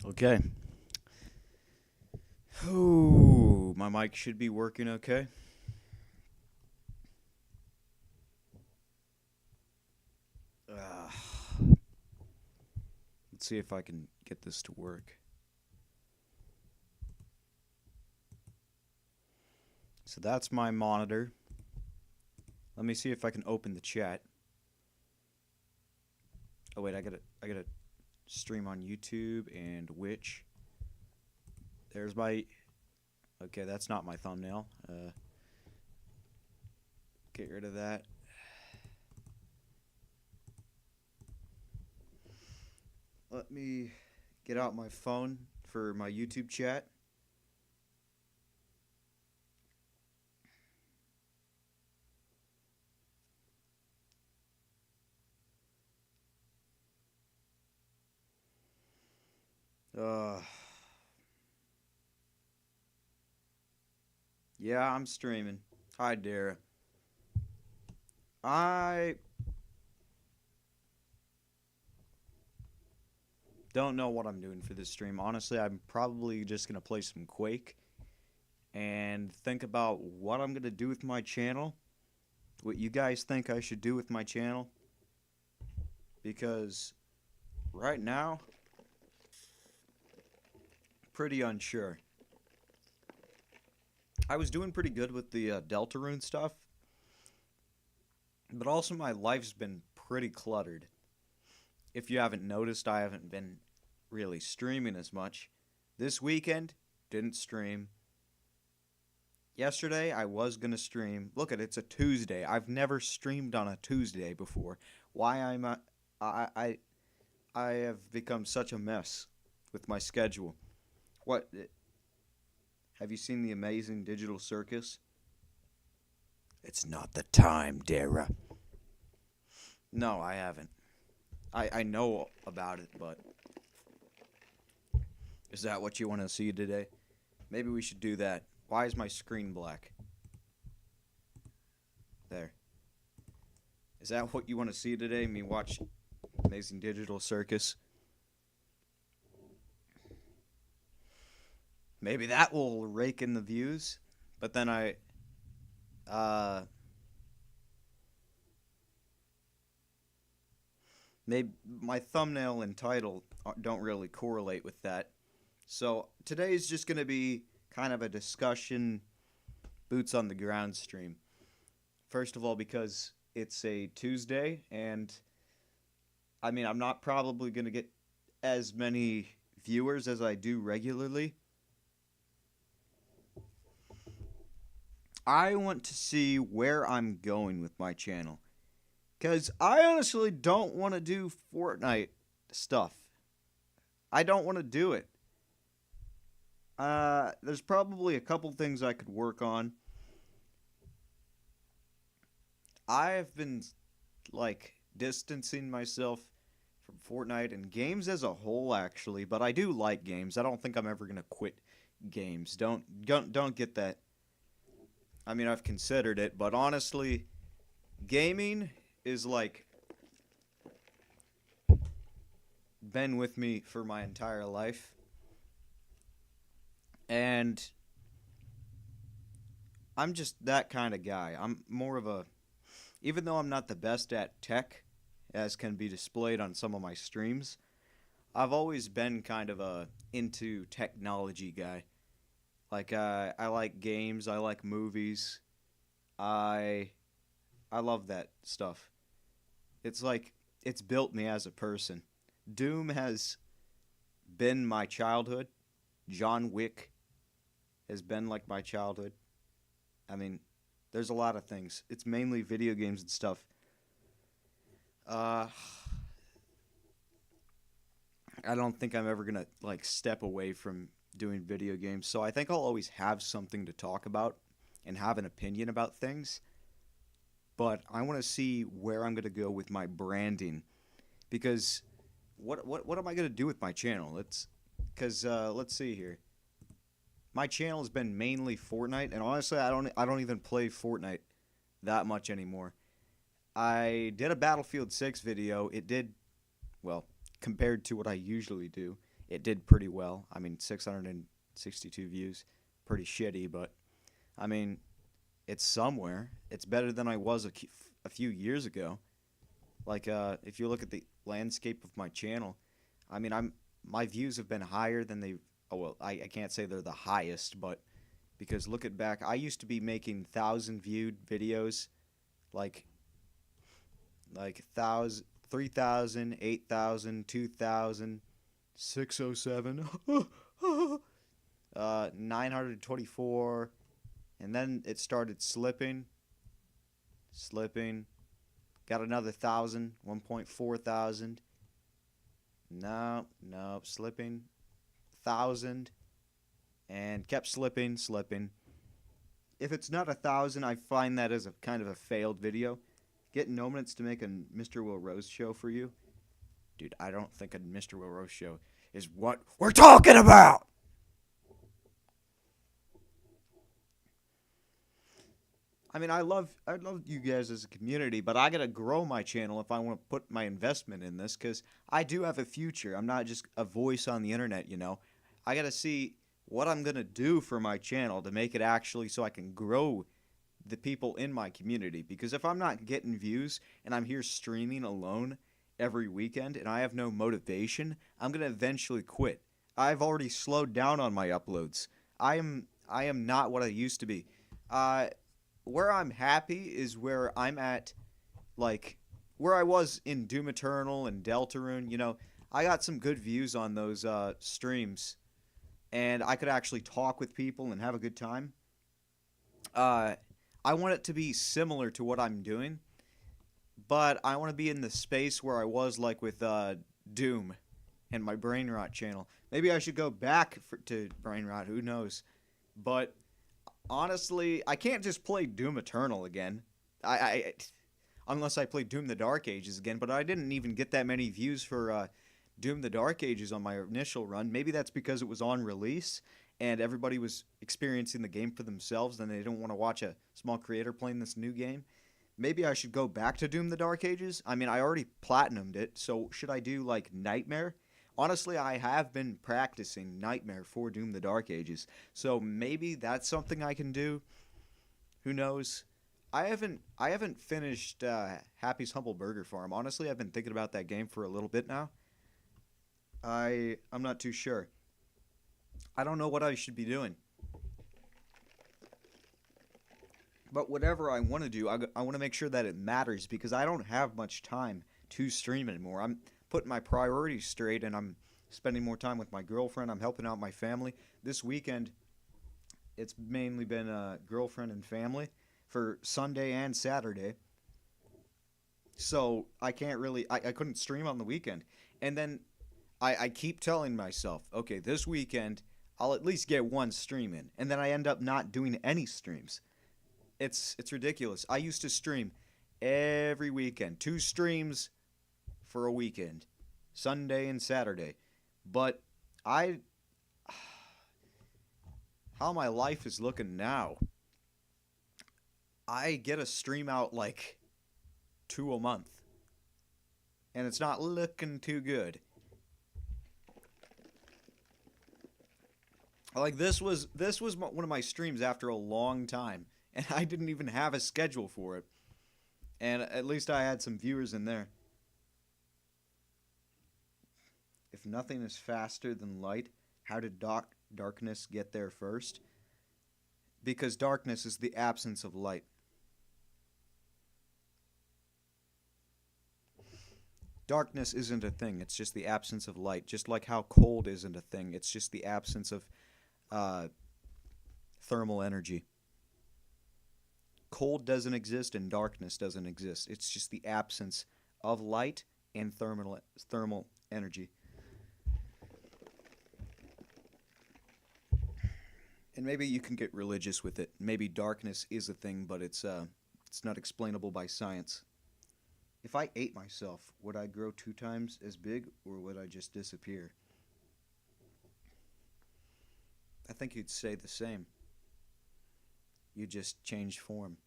Okay. Ooh, my mic should be working okay. Uh, let's see if I can get this to work. So that's my monitor. Let me see if I can open the chat. Oh wait, I gotta stream on YouTube and Twitch. There's my. Okay, that's not my thumbnail. Get rid of that. Let me get out my phone for my YouTube chat. Uh, yeah, I'm streaming. Hi, Dara. I don't know what I'm doing for this stream. Honestly, I'm probably just gonna play some Quake and think about what I'm gonna do with my channel. What you guys think I should do with my channel? Because right now, pretty unsure. I was doing pretty good with the Deltarune stuff, but also my life's been pretty cluttered. If you haven't noticed, I haven't been really streaming as much. This weekend, didn't stream. Yesterday, I was gonna stream. Look at it, it's a Tuesday. I've never streamed on a Tuesday before. Why I I I have become such a mess with my schedule. What? Have you seen the Amazing Digital Circus? It's not the time, Dara. No, I haven't. I know about it, but is that what you want to see today? Maybe we should do that. Why is my screen black? There. Is that what you want to see today? Me watch Amazing Digital Circus? Maybe that will rake in the views. But then uh, maybe my thumbnail and title don't really correlate with that. So today's just going to be kind of a discussion, boots on the ground stream. First of all, because it's a Tuesday, and I mean, I'm not probably going to get as many viewers as I do regularly. I want to see where I'm going with my channel. Because I honestly don't want to do Fortnite stuff. I don't want to do it. There's probably a couple things I could work on. I have been, like, distancing myself from Fortnite and games as a whole, actually. But I do like games. I don't think I'm ever going to quit games. Don't get that. I mean, I've considered it, but honestly, gaming is like been with me for my entire life. And I'm just that kind of guy. I'm more of a even though I'm not the best at tech as can be displayed on some of my streams, I've always been kind of a into technology guy. Like I like games, I like movies. I I love that stuff. It's like it's built me as a person. Doom has been my childhood. John Wick has been like my childhood. I mean, there's a lot of things. It's mainly video games and stuff. Uh, I don't think I'm ever gonna like step away from doing video games. So I think I'll always have something to talk about and have an opinion about things. But I want to see where I'm gonna go with my branding because what am I gonna do with my channel? Let's see here. My channel has been mainly Fortnite, and honestly, I don't even play Fortnite that much anymore. I did a Battlefield 6 video. It did well compared to what I usually do. it did pretty well. I mean, 662 views, pretty shitty, but I mean, it's somewhere. It's better than I was a few years ago. Like, if you look at the landscape of my channel, I mean, my views have been higher than they. Oh well, I can't say they're the highest, but because look at back, I used to be making 1,000 viewed videos, like 1,000, 3,000, 8,000, 2,000, 607, 924, and then it started slipping. Got another 1,000, 1.4 thousand. No, slipping, 1,000, and kept slipping. If it's not 1,000, I find that as a kind of a failed video. Get No Minutes to make a Mr. Will Rose show for you. Dude, I don't think a Mr. Will Rose show is what we're talking about! I mean, I love you guys as a community, but I gotta grow my channel if I want to put my investment in this, because I do have a future. I'm not just a voice on the internet, you know. I gotta see what I'm gonna do for my channel to make it actually so I can grow the people in my community. Because if I'm not getting views and I'm here streaming alone every weekend and I have no motivation, I'm gonna eventually quit. I've already slowed down on my uploads. I am not what I used to be. Where I'm happy is where I'm at, like, where I was in Doom Eternal and Deltarune. You know, I got some good views on those streams, and I could actually talk with people and have a good time. I want it to be similar to what I'm doing, but I want to be in the space where I was, like, with Doom and my Brain Rot channel. Maybe I should go back to Brain Rot, who knows. But honestly, I can't just play Doom Eternal again. Unless I play Doom the Dark Ages again, but I didn't even get that many views for Doom the Dark Ages on my initial run. Maybe that's because it was on release and everybody was experiencing the game for themselves and they didn't want to watch a small creator playing this new game. Maybe I should go back to Doom the Dark Ages. I mean, I already platinumed it, so should I do, like, Nightmare? Honestly, I have been practicing Nightmare for Doom the Dark Ages, so maybe that's something I can do. Who knows? I haven't finished Happy's Humble Burger Farm. Honestly, I've been thinking about that game for a little bit now. I'm not too sure. I don't know what I should be doing. But whatever I want to do, I want to make sure that it matters because I don't have much time to stream anymore. I'm putting my priorities straight and I'm spending more time with my girlfriend. I'm helping out my family. This weekend, it's mainly been girlfriend and family for Sunday and Saturday. So I can't really, I couldn't stream on the weekend. And then I keep telling myself, okay, this weekend I'll at least get one stream in. And then I end up not doing any streams. It's ridiculous. I used to stream every weekend, 2 streams for a weekend, Sunday and Saturday. But how my life is looking now, I get a stream out like 2 a month, and it's not looking too good. Like this was one of my streams after a long time, and I didn't even have a schedule for it. And at least I had some viewers in there. If nothing is faster than light, how did darkness get there first? Because darkness is the absence of light. Darkness isn't a thing, it's just the absence of light. Just like how cold isn't a thing, it's just the absence of uh, thermal energy. Cold doesn't exist and darkness doesn't exist. It's just the absence of light and thermal energy. And maybe you can get religious with it. Maybe darkness is a thing, but it's not explainable by science. If I ate myself, would I grow 2 times as big, or would I just disappear? I think you'd stay the same. You just change form.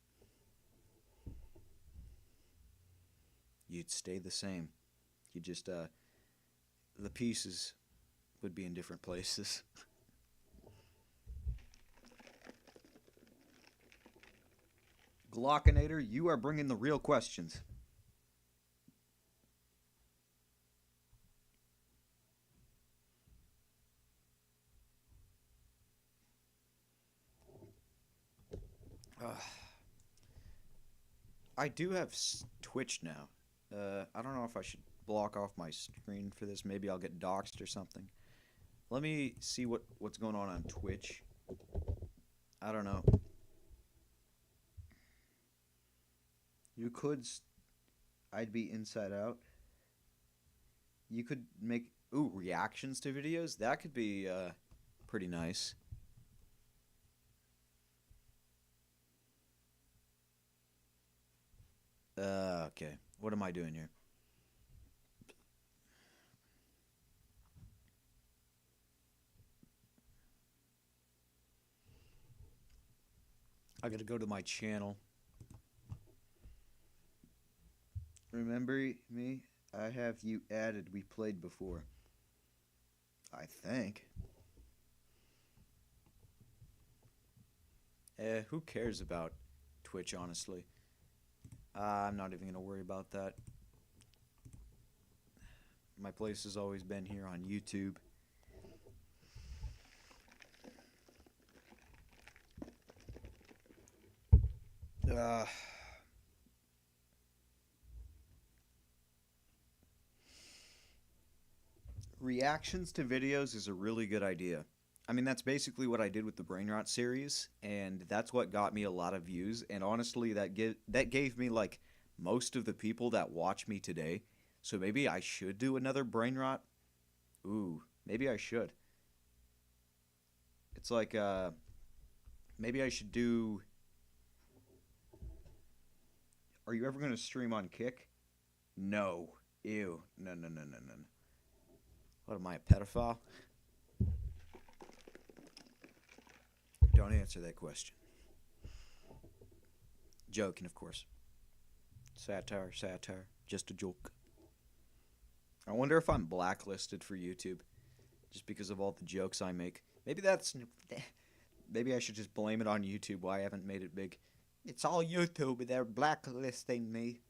You'd stay the same. You just the pieces would be in different places. Glockinator, you are bringing the real questions. Uh, I do have Twitch now. I don't know if I should block off my screen for this. Maybe I'll get doxxed or something. Let me see what's going on Twitch. I don't know. You could. I'd be inside out. You could make reactions to videos. That could be pretty nice. Okay. What am I doing here? I gotta go to my channel. Remember me? I have you added. We played before. I think. Who cares about Twitch, honestly? I'm not even gonna worry about that. My place has always been here on YouTube. Uh, Reactions to videos is a really good idea. I mean, that's basically what I did with the Brainrot series, and that's what got me a lot of views. And honestly, that gave me like most of the people that watch me today. So maybe I should do another Brainrot. Ooh, maybe I should. It's like maybe I should do. Are you ever gonna stream on Kick? No. Ew. No, no, no, no, no. What am I, a pedophile? Don't answer that question. Joking, of course. Satire, satire. Just a joke. I wonder if I'm blacklisted for YouTube just because of all the jokes I make. Maybe that's... Maybe I should just blame it on YouTube why I haven't made it big. It's all YouTube. They're blacklisting me.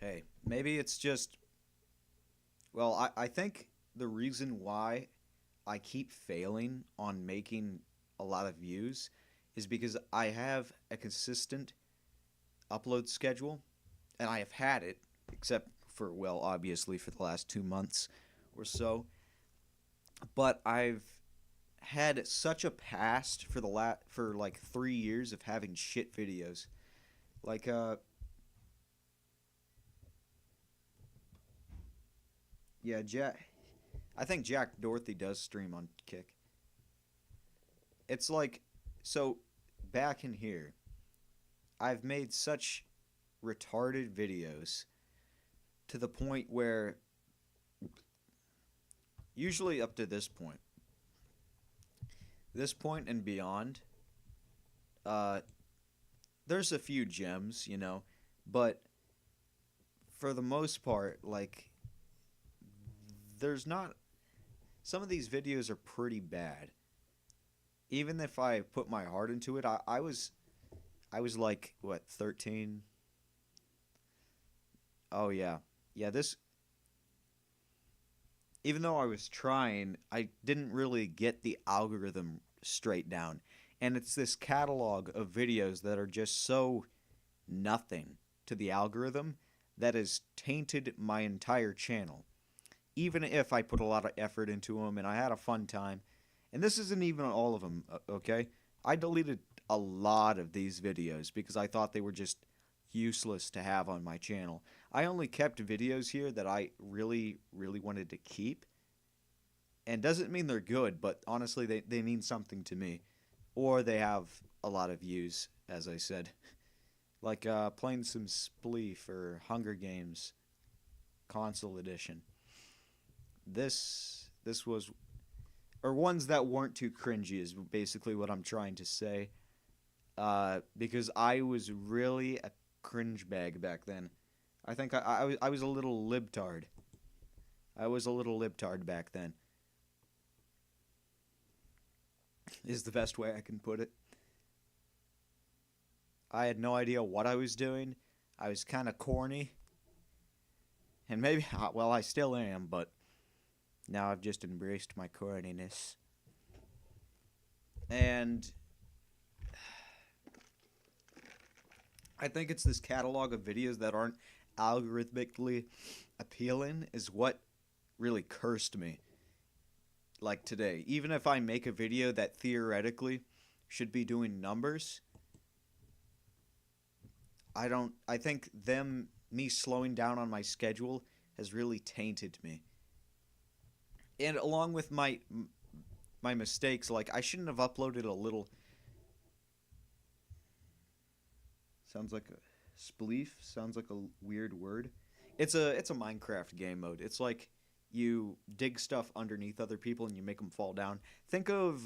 Hey, maybe it's just... Well, I think the reason why I keep failing on making a lot of views is because I have a consistent upload schedule, and I have had it, except for, well, obviously for the last 2 months or so. But I've had such a past for for like 3 years of having shit videos. Like yeah, I think Jack Dorothy does stream on Kick. It's like, so back in here, I've made such retarded videos to the point where, usually up to this point and beyond, uh, there's a few gems, you know, but for the most part, like, there's not. Some of these videos are pretty bad. Even if I put my heart into it, I was like what 13. Oh yeah, yeah. This even though I was trying, I didn't really get the algorithm straight down, and it's this catalog of videos that are just so nothing to the algorithm that has tainted my entire channel. Even if I put a lot of effort into them and I had a fun time. And this isn't even all of them, okay? I deleted a lot of these videos because I thought they were just useless to have on my channel. I only kept videos here that I really, really wanted to keep. And doesn't mean they're good, but honestly, they mean something to me. Or they have a lot of views, as I said. Like playing some Spleef or Hunger Games console edition. This was, or ones that weren't too cringy is basically what I'm trying to say. Because I was really a cringe bag back then. I think I was a little libtard. I was a little libtard back then. Is the best way I can put it. I had no idea what I was doing. I was kind of corny. And maybe, well, I still am, but now I've just embraced my corniness. And I think it's this catalog of videos that aren't algorithmically appealing is what really cursed me. Like today, even if I make a video that theoretically should be doing numbers, I think me slowing down on my schedule has really tainted me. And along with my mistakes, like I shouldn't have uploaded a little. Sounds like a spleef. Sounds like a weird word. It's a Minecraft game mode. It's like you dig stuff underneath other people and you make them fall down. Think of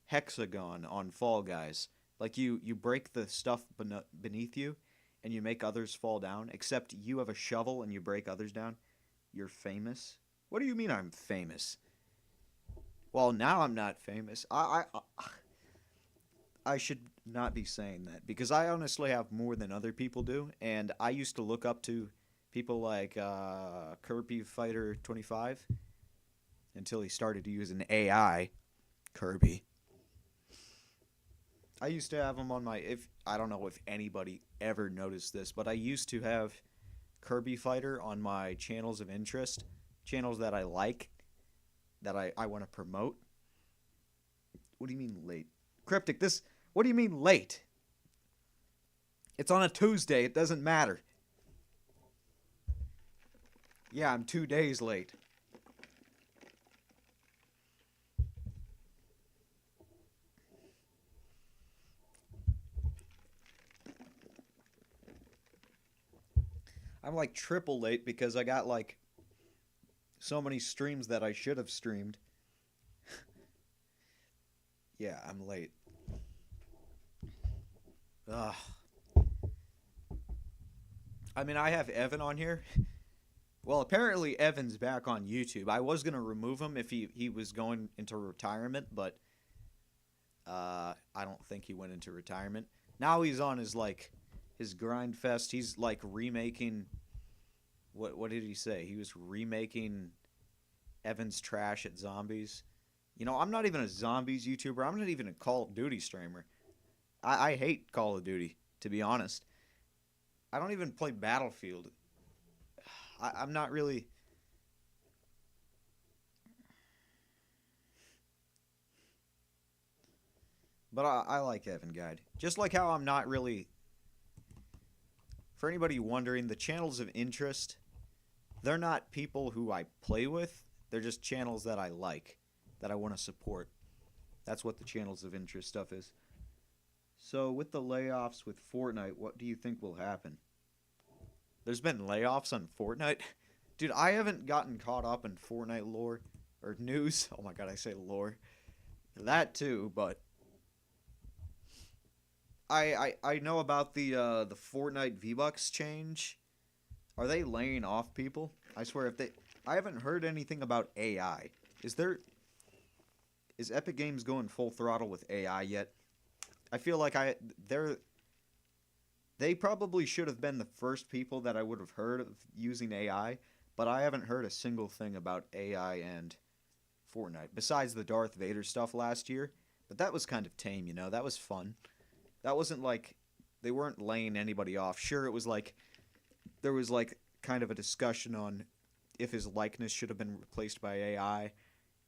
Hexagon on Fall Guys. Like you break the stuff beneath you and you make others fall down. Except you have a shovel and you break others down. You're famous. What do you mean I'm famous? Well, now I'm not famous. I should not be saying that because I honestly have more than other people do, and I used to look up to people like Kirby Fighter 25 until he started to use an AI, Kirby. I used to have him on my if I don't know if anybody ever noticed this, but I used to have Kirby Fighter on my channels of interest, channels that I like, that I want to promote. What do you mean late? Cryptic, what do you mean late? It's on a Tuesday, it doesn't matter. Yeah, I'm 2 days late. I'm like triple late because I got like so many streams that I should have streamed. Yeah, I'm late. Ugh. I mean, I have Evan on here. Well, apparently Evan's back on YouTube. I was gonna remove him if he was going into retirement, but I don't think he went into retirement. Now he's on his grind fest. He's like remaking. What did he say? He was remaking Evan's trash at zombies. You know, I'm not even a zombies YouTuber. I'm not even a Call of Duty streamer. I hate Call of Duty, to be honest. I don't even play Battlefield. I'm not really. But I like Evan Guide. Just like how I'm not really. For anybody wondering, the channels of interest, they're not people who I play with. They're just channels that I like, that I want to support. That's what the channels of interest stuff is. So with the layoffs with Fortnite, what do you think will happen? There's been layoffs on Fortnite? Dude, I haven't gotten caught up in Fortnite lore or news. Oh my god, I say lore. That too, but I know about the Fortnite V-Bucks change. Are they laying off people? I swear I haven't heard anything about AI. Is Epic Games going full throttle with AI yet? I feel like they probably should have been the first people that I would have heard of using AI, but I haven't heard a single thing about AI and Fortnite besides the Darth Vader stuff last year. But that was kind of tame, you know. That was fun. That wasn't like they weren't laying anybody off. Sure, it was like there was like kind of a discussion on if his likeness should have been replaced by AI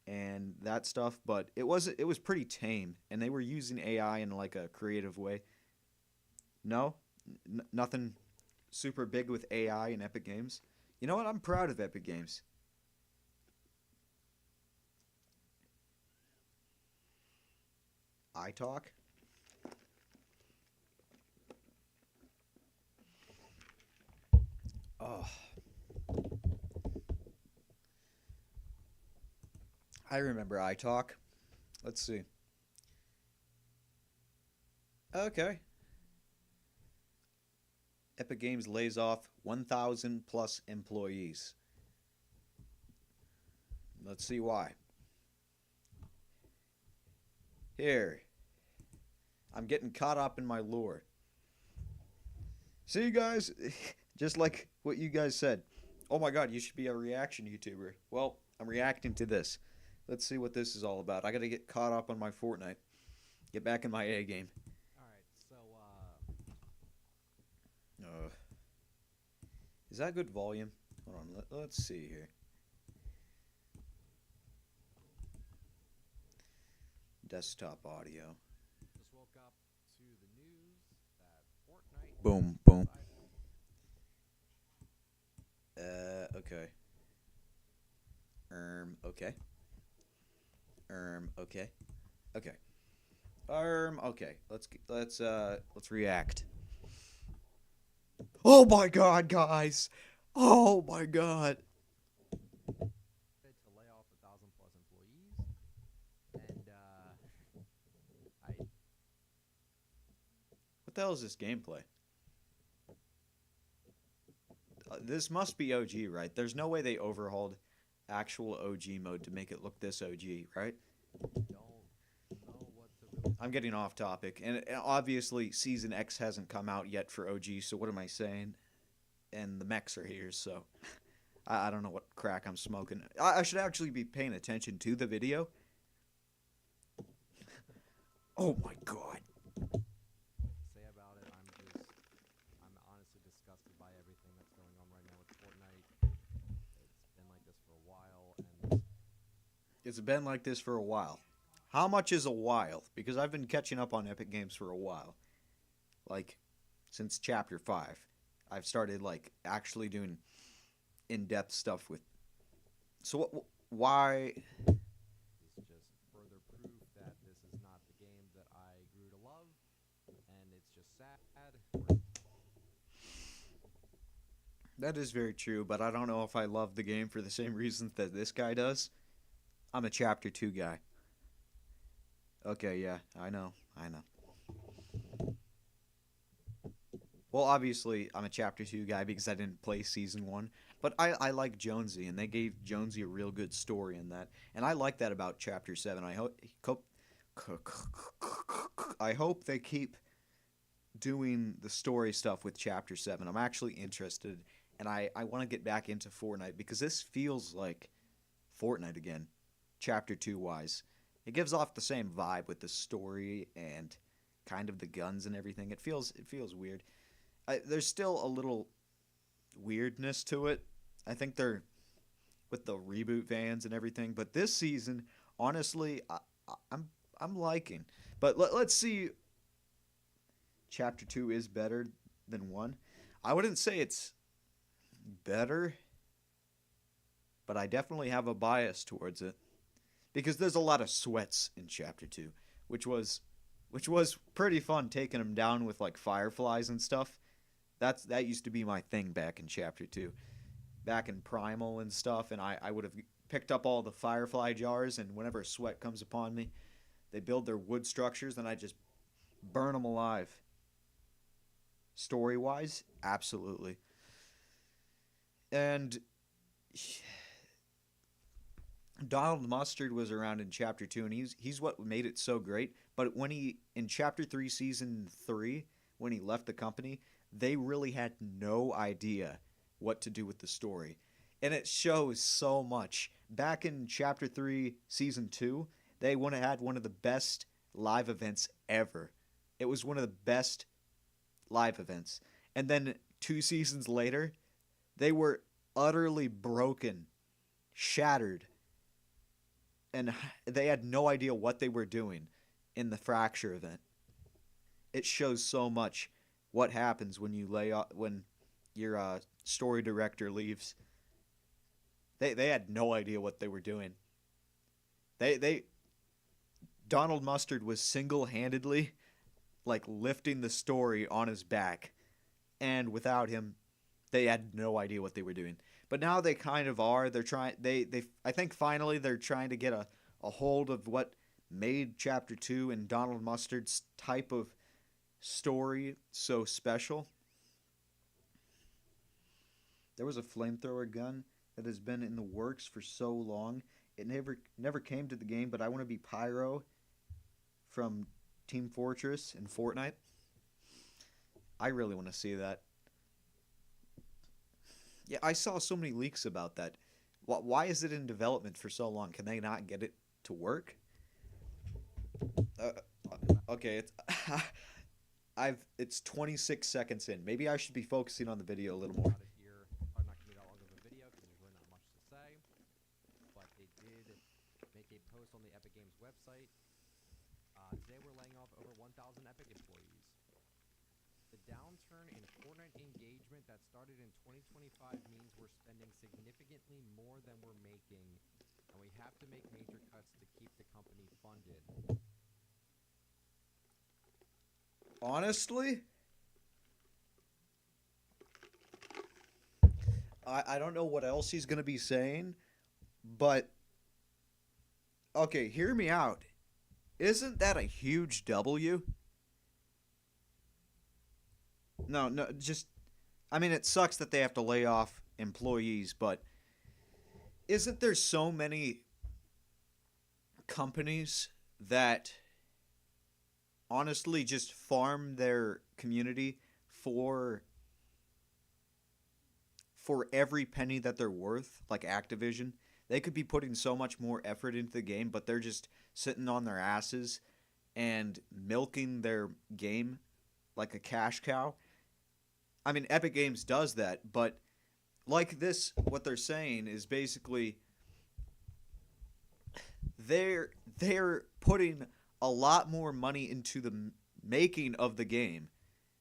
and that stuff, but it was pretty tame, and they were using AI in like a creative way. No, nothing super big with AI in Epic Games. You know what? I'm proud of Epic Games. I talk. Oh, I remember iTalk. Let's see. Okay. Epic Games lays off 1,000 plus employees. Let's see why. Here, I'm getting caught up in my lore. See, guys, just like what you guys said. Oh my god, you should be a reaction YouTuber. Well, I'm reacting to this. Let's see what this is all about. I gotta get caught up on my Fortnite. Get back in my A game. Alright, so, Uh, is that good volume? Hold on, let's see here. Desktop audio. just woke up to the news that Fortnite Boom, boom. Okay. Okay. Okay. Okay. Okay. Let's react. Oh my god, guys! Oh my god! to lay off 1,000 plus employees, and, What the hell is this gameplay? This must be OG, right? There's no way they overhauled actual OG mode to make it look this OG, right? don't know what to really. I'm getting off topic, and obviously Season X hasn't come out yet for OG, so what am I saying? And the mechs are here, so I don't know what crack I'm smoking. I should actually be paying attention to the video. Oh my god. Say about it. I'm honestly disgusted by everything that's going on right now with Fortnite. It's been like this for a while, and It's been like this for a while. How much is a while? Because I've been catching up on Epic Games for a while. Like, since Chapter 5. I've started, like, actually doing in-depth stuff with... So, why... it's just further proof that this is not the game that I grew to love, and it's just sad. That is very true, but I don't know if I love the game for the same reasons that this guy does. I'm a Chapter 2 guy. Okay, yeah, I know. Well, obviously, I'm a Chapter 2 guy because I didn't play Season 1. But I like Jonesy, and they gave Jonesy a real good story in that. And I like that about Chapter 7. I hope they keep doing the story stuff with Chapter 7. I'm actually interested, and I want to get back into Fortnite because this feels like Fortnite again, Chapter 2-wise. It gives off the same vibe with the story and kind of the guns and everything. It feels weird. There's still a little weirdness to it. I think they're with the reboot vans and everything, but this season, honestly, I'm liking. But let's see. Chapter 2 is better than 1. I wouldn't say it's better, but I definitely have a bias towards it because there's a lot of sweats in Chapter 2, which was pretty fun taking them down with like fireflies and stuff. That used to be my thing back in Chapter 2. Back in Primal and stuff, and I would have picked up all the firefly jars, and whenever sweat comes upon me, they build their wood structures, and I just burn them alive. Story-wise, absolutely. And Donald Mustard was around in Chapter 2, and he's what made it so great. But when in Chapter 3, Season 3, when he left the company, they really had no idea what to do with the story. And it shows so much. Back in Chapter 3, Season 2, they would have had one of the best live events ever. It was one of the best live events. And then 2 seasons later, they were utterly broken, shattered, and they had no idea what they were doing in the Fracture event. It shows so much what happens when you lay off, when your story director leaves. They had no idea what they were doing. Donald Mustard was single-handedly like lifting the story on his back, and without him, they had no idea what they were doing. But now they kind of are. They're trying. I think finally they're trying to get a hold of what made Chapter 2 and Donald Mustard's type of story so special. There was a flamethrower gun that has been in the works for so long. It never came to the game, but I want to be Pyro from Team Fortress in Fortnite. I really want to see that. Yeah, I saw so many leaks about that. Why is it in development for so long? Can they not get it to work? Uh, okay, it's it's 26 seconds in. Maybe I should be focusing on the video a little more. Out of here, probably not gonna be that long of a video because there's really not much to say. But they did make a post on the Epic Games website. Today we're laying off over 1,000 Epic employees. The downturn in Fortnite engagement that started in 2025 means we're spending significantly more than we're making, and we have to make major cuts to keep the company funded. Honestly, I don't know what else he's going to be saying, but okay, hear me out. Isn't that a huge W? No, no, just I mean it sucks that they have to lay off employees, but isn't there so many companies that honestly just farm their community for every penny that they're worth, like Activision? They could be putting so much more effort into the game, but they're just sitting on their asses and milking their game like a cash cow. I mean, Epic Games does that, but like this, what they're saying is basically they're putting a lot more money into the making of the game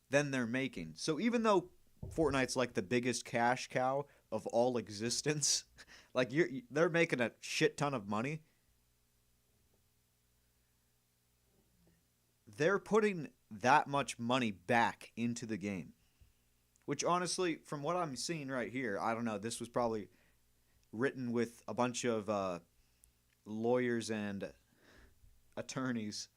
than they're making. So even though Fortnite's like the biggest cash cow of all existence, like they're making a shit ton of money. They're putting that much money back into the game. Which honestly, from what I'm seeing right here, I don't know, this was probably written with a bunch of lawyers and attorneys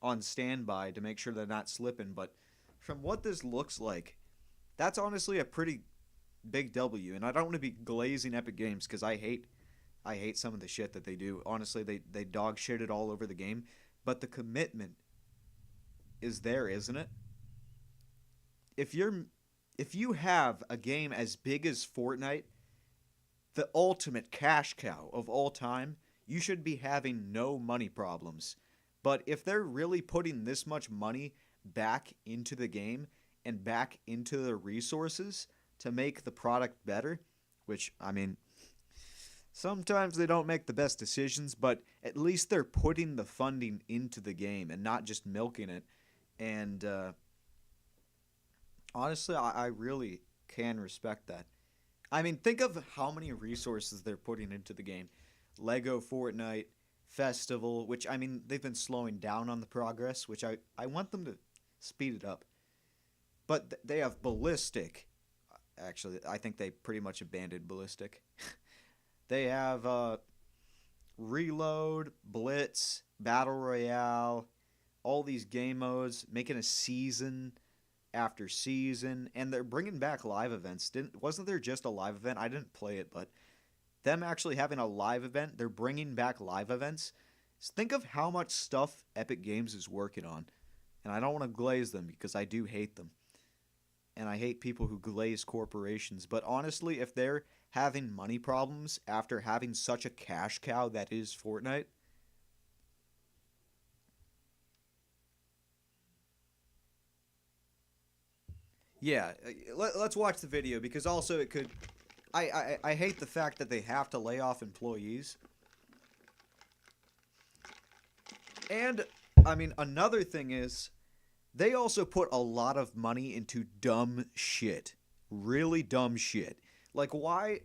on standby to make sure they're not slipping, but from what this looks like, that's honestly a pretty big W. And I don't want to be glazing Epic Games because I hate some of the shit that they do. Honestly, they dog shit it all over the game, but the commitment is there, isn't it? If you have a game as big as Fortnite, the ultimate cash cow of all time, you should be having no money problems. But if they're really putting this much money back into the game and back into the resources to make the product better, which, I mean, sometimes they don't make the best decisions, but at least they're putting the funding into the game and not just milking it. And honestly, I really can respect that. I mean, think of how many resources they're putting into the game. Lego Fortnite, Festival, which, I mean, they've been slowing down on the progress, which I want them to speed it up. But they have Ballistic. Actually, I think they pretty much abandoned Ballistic. They have Reload, Blitz, Battle Royale, all these game modes, making a season after season, and they're bringing back live events. Wasn't there just a live event? I didn't play it, but them actually having a live event, they're bringing back live events. Just think of how much stuff Epic Games is working on. And I don't want to glaze them because I do hate them. And I hate people who glaze corporations. But honestly, if they're having money problems after having such a cash cow that is Fortnite, yeah, let's watch the video because also it could. I hate the fact that they have to lay off employees. And, I mean, another thing is, they also put a lot of money into dumb shit. Really dumb shit. Like, why?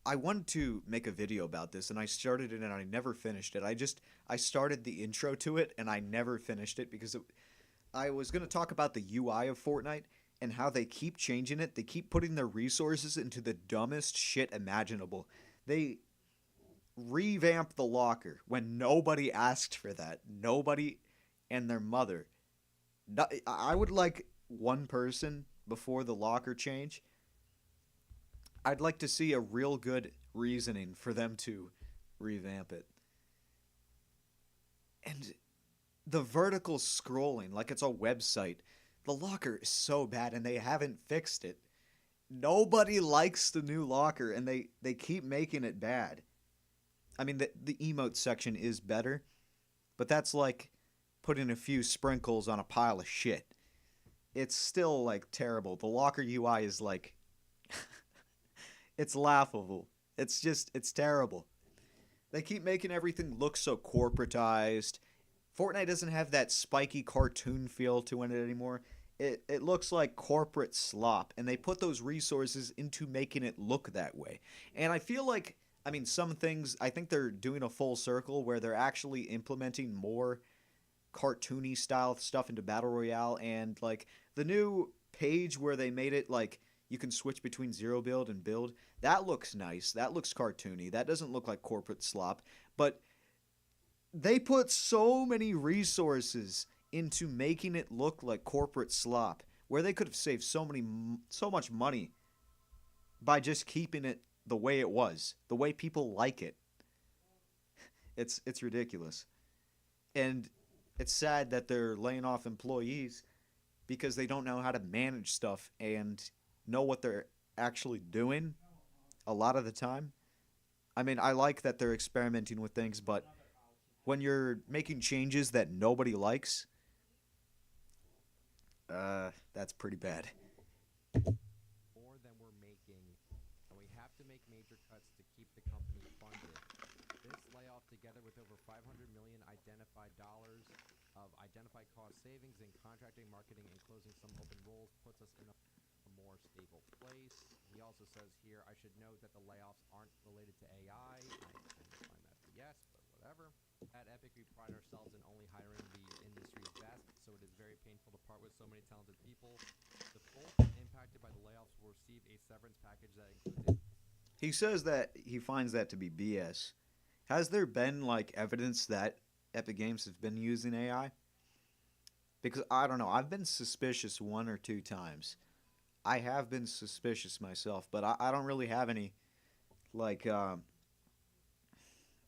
I wanted to make a video about this, and I started it and I never finished it. I started the intro to it, and I never finished it because I was going to talk about the UI of Fortnite and how they keep changing it. They keep putting their resources into the dumbest shit imaginable. They revamp the locker when nobody asked for that. Nobody and their mother. I would like one person before the locker change I'd like to see a real good reasoning for them to revamp it. And the vertical scrolling, like it's a website, the locker is so bad and they haven't fixed it. Nobody likes the new locker and they keep making it bad. I mean, the emote section is better, but that's like putting a few sprinkles on a pile of shit. It's still like terrible. The locker UI is like it's laughable. It's terrible. They keep making everything look so corporatized. Fortnite doesn't have that spiky cartoon feel to it anymore. It looks like corporate slop, and they put those resources into making it look that way. And I feel like, I mean, some things, I think they're doing a full circle where they're actually implementing more cartoony style stuff into Battle Royale, and like the new page where they made it like you can switch between zero build and build. That looks nice. That looks cartoony. That doesn't look like corporate slop. But they put so many resources into making it look like corporate slop where they could have saved so much money by just keeping it the way it was, the way people like it. It's ridiculous. And it's sad that they're laying off employees because they don't know how to manage stuff and know what they're actually doing a lot of the time. I mean, I like that they're experimenting with things, but when you're making changes that nobody likes, that's pretty bad. more than we're making, and we have to make major cuts to keep the company funded. This layoff, together with over 500 million identified dollars of identified cost savings in contracting, marketing, and closing some open roles, puts us in a more stable place. He also says here, I should note that the layoffs aren't related to AI. I find that BS, but whatever. At Epic, we pride ourselves in only hiring the industry's best, so it is very painful to part with so many talented people. The folks impacted by the layoffs will receive a severance package that includes He says that he finds that to be BS. Has there been like evidence that Epic Games has been using AI? Because I don't know, I've been suspicious one or two times. I have been suspicious myself, but I don't really have any like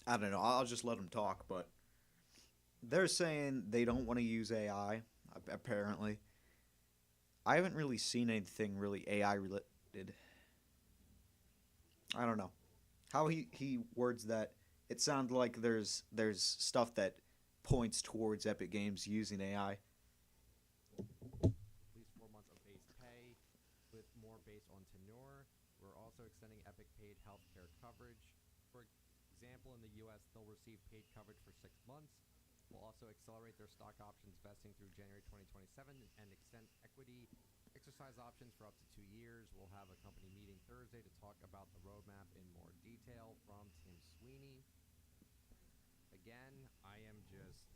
I don't know. I'll just let them talk, but they're saying they don't want to use AI. Apparently, I haven't really seen anything really AI related. I don't know how he words that. It sounds like there's stuff that points towards Epic Games using AI. at least 4 months of base pay, with more based on tenure. We're also extending Epic paid healthcare coverage. For example, in the US, they'll receive paid coverage for 6 months. We'll also accelerate their stock options vesting through January 2027 and extend equity exercise options for up to 2 years. We'll have a company meeting Thursday to talk about the roadmap in more detail from Tim Sweeney. Again, I am just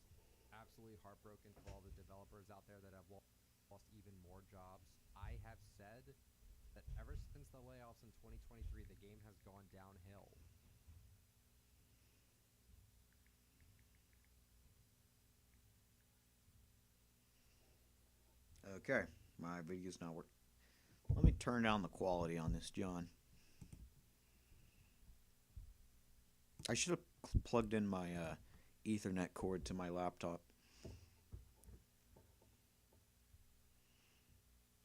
absolutely heartbroken for all the developers out there that have lost even more jobs. I have said that ever since the layoffs in 2023, the game has gone downhill. Okay, my video's not working. Let me turn down the quality on this, John. I should have plugged in my Ethernet cord to my laptop.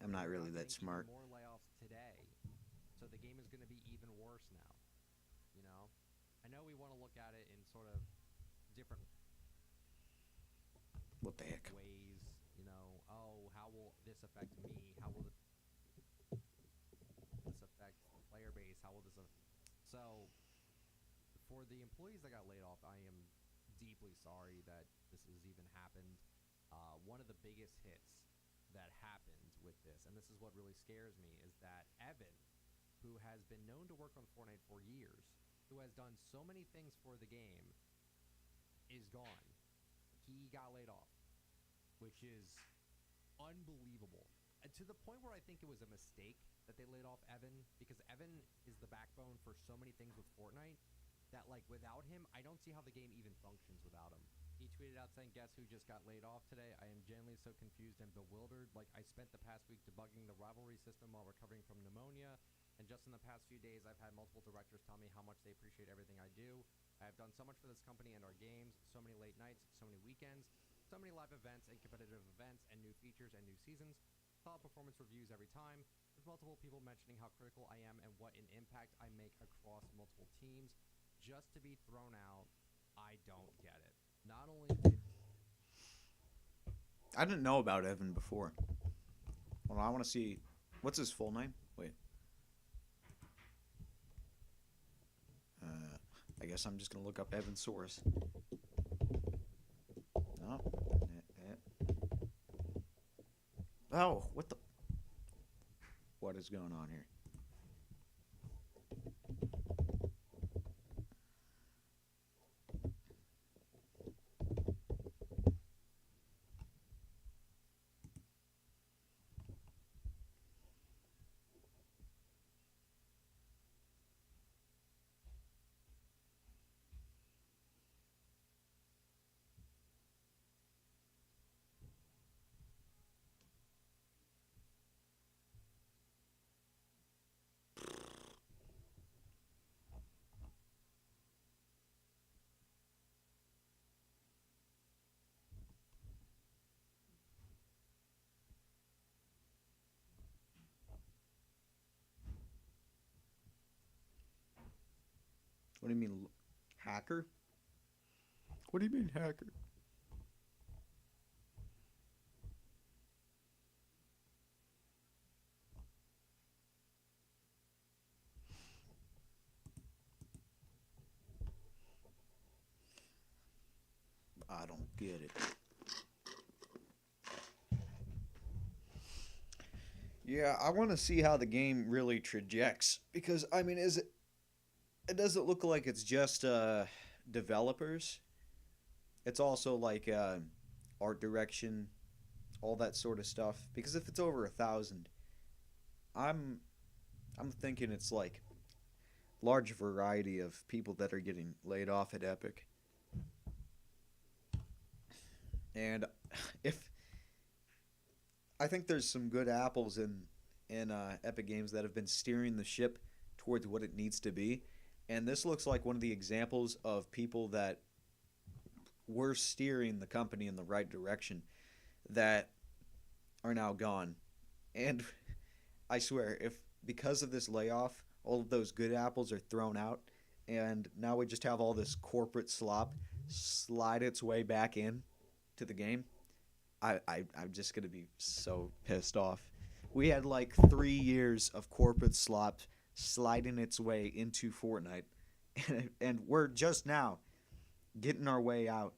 I'm not really that smart. More layoffs today, so the game is going to be even worse now. You know, I know we want to look at it in sort of different What the heck? ways. You know, oh, how will this affect me? How will this affect the player base? How will this? So, for the employees that got laid off, I am deeply sorry that this has even happened. One of the biggest hits that happened with this, and this is what really scares me, is that Evan, who has been known to work on Fortnite for years, who has done so many things for the game, is gone. He got laid off, which is unbelievable. And to the point where I think it was a mistake that they laid off Evan, because Evan is the backbone for so many things with Fortnite that, like, without him, I don't see how the game even functions without him. He tweeted out saying, guess who just got laid off today? I am genuinely so confused and bewildered. Like, I spent the past week debugging the rivalry system while recovering from pneumonia. And just in the past few days, I've had multiple directors tell me how much they appreciate everything I do. I have done so much for this company and our games, so many late nights, so many weekends, so many live events and competitive events and new features and new seasons, solid performance reviews every time, with multiple people mentioning how critical I am and what an impact I make across multiple teams. Just to be thrown out, I don't get it. Not only did I didn't know about Evan before. Well, I want to see. What's his full name? Wait. I guess I'm just gonna look up Evan Source. No. Oh, what the? What is going on here? What do you mean, hacker? What do you mean, hacker? I don't get it. Yeah, I want to see how the game really trajects because I mean, is it? It doesn't look like it's just developers. It's also like art direction, all that sort of stuff. Because if it's over 1,000, I'm I'm thinking it's like large variety of people that are getting laid off at Epic. And if I think there's some good apples in Epic Games that have been steering the ship towards what it needs to be, and this looks like one of the examples of people that were steering the company in the right direction that are now gone. And I swear, if because of this layoff, all of those good apples are thrown out, and now we just have all this corporate slop slide its way back in to the game, I'm just gonna be so pissed off. We had like 3 years of corporate slop sliding its way into Fortnite, and we're just now getting our way out,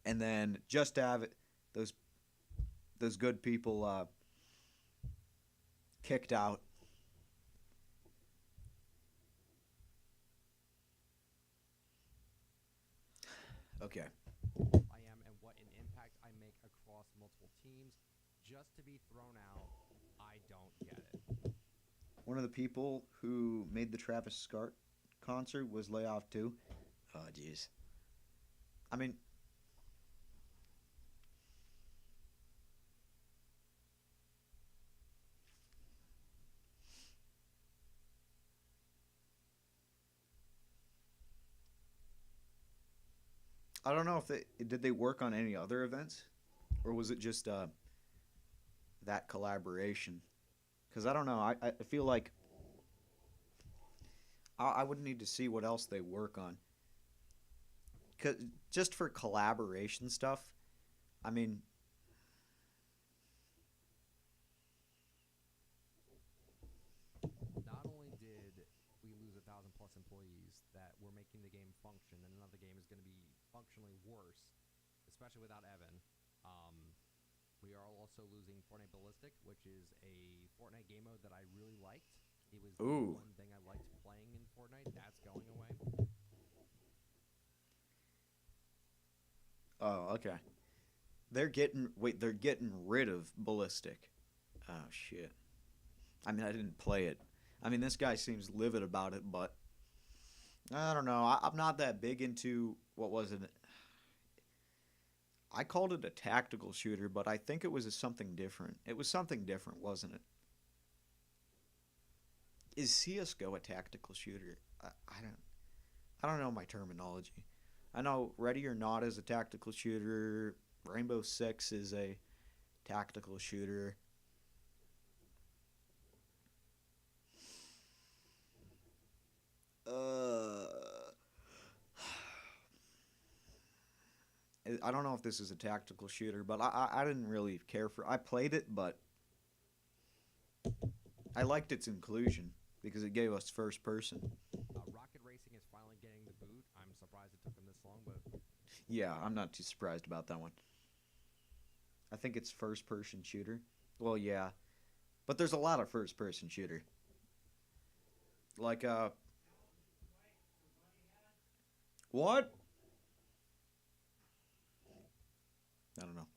and then just to have those those good people kicked out. Okay. I am and what an impact I make across multiple teams. Just to be thrown out, I don't get it. One of the people who made the Travis Scott concert was layoff too. Oh, jeez. I mean, I don't know if they did they work on any other events, or was it just that collaboration? Because I don't know. I feel like I would need to see what else they work on. 'Cause just for collaboration stuff, I mean, Not only did we lose 1,000+ employees that were making the game function, and another game is going to be functionally worse, especially without Evan. We are also losing Fortnite Ballistic, which is a Fortnite game mode that I really liked. It was the ooh, one thing I liked playing in Fortnite. That's going away. oh, okay. They're getting rid of Ballistic. Oh shit. I mean, I didn't play it. I mean, this guy seems livid about it, but I don't know. I'm not that big into what was it? I called it a tactical shooter, but I think it was something different. It was something different, wasn't it? Is CS:GO a tactical shooter? I don't know my terminology. I know Ready or Not is a tactical shooter. Rainbow Six is a tactical shooter. Uh, I don't know if this is a tactical shooter, but I didn't really care for. I played it, but I liked its inclusion because it gave us first person. Rocket Racing is finally getting the boot. I'm surprised it took them this long, but Yeah, I'm not too surprised about that one. I think it's first person shooter. Well, yeah, but there's a lot of first person shooter. Like what? I don't know.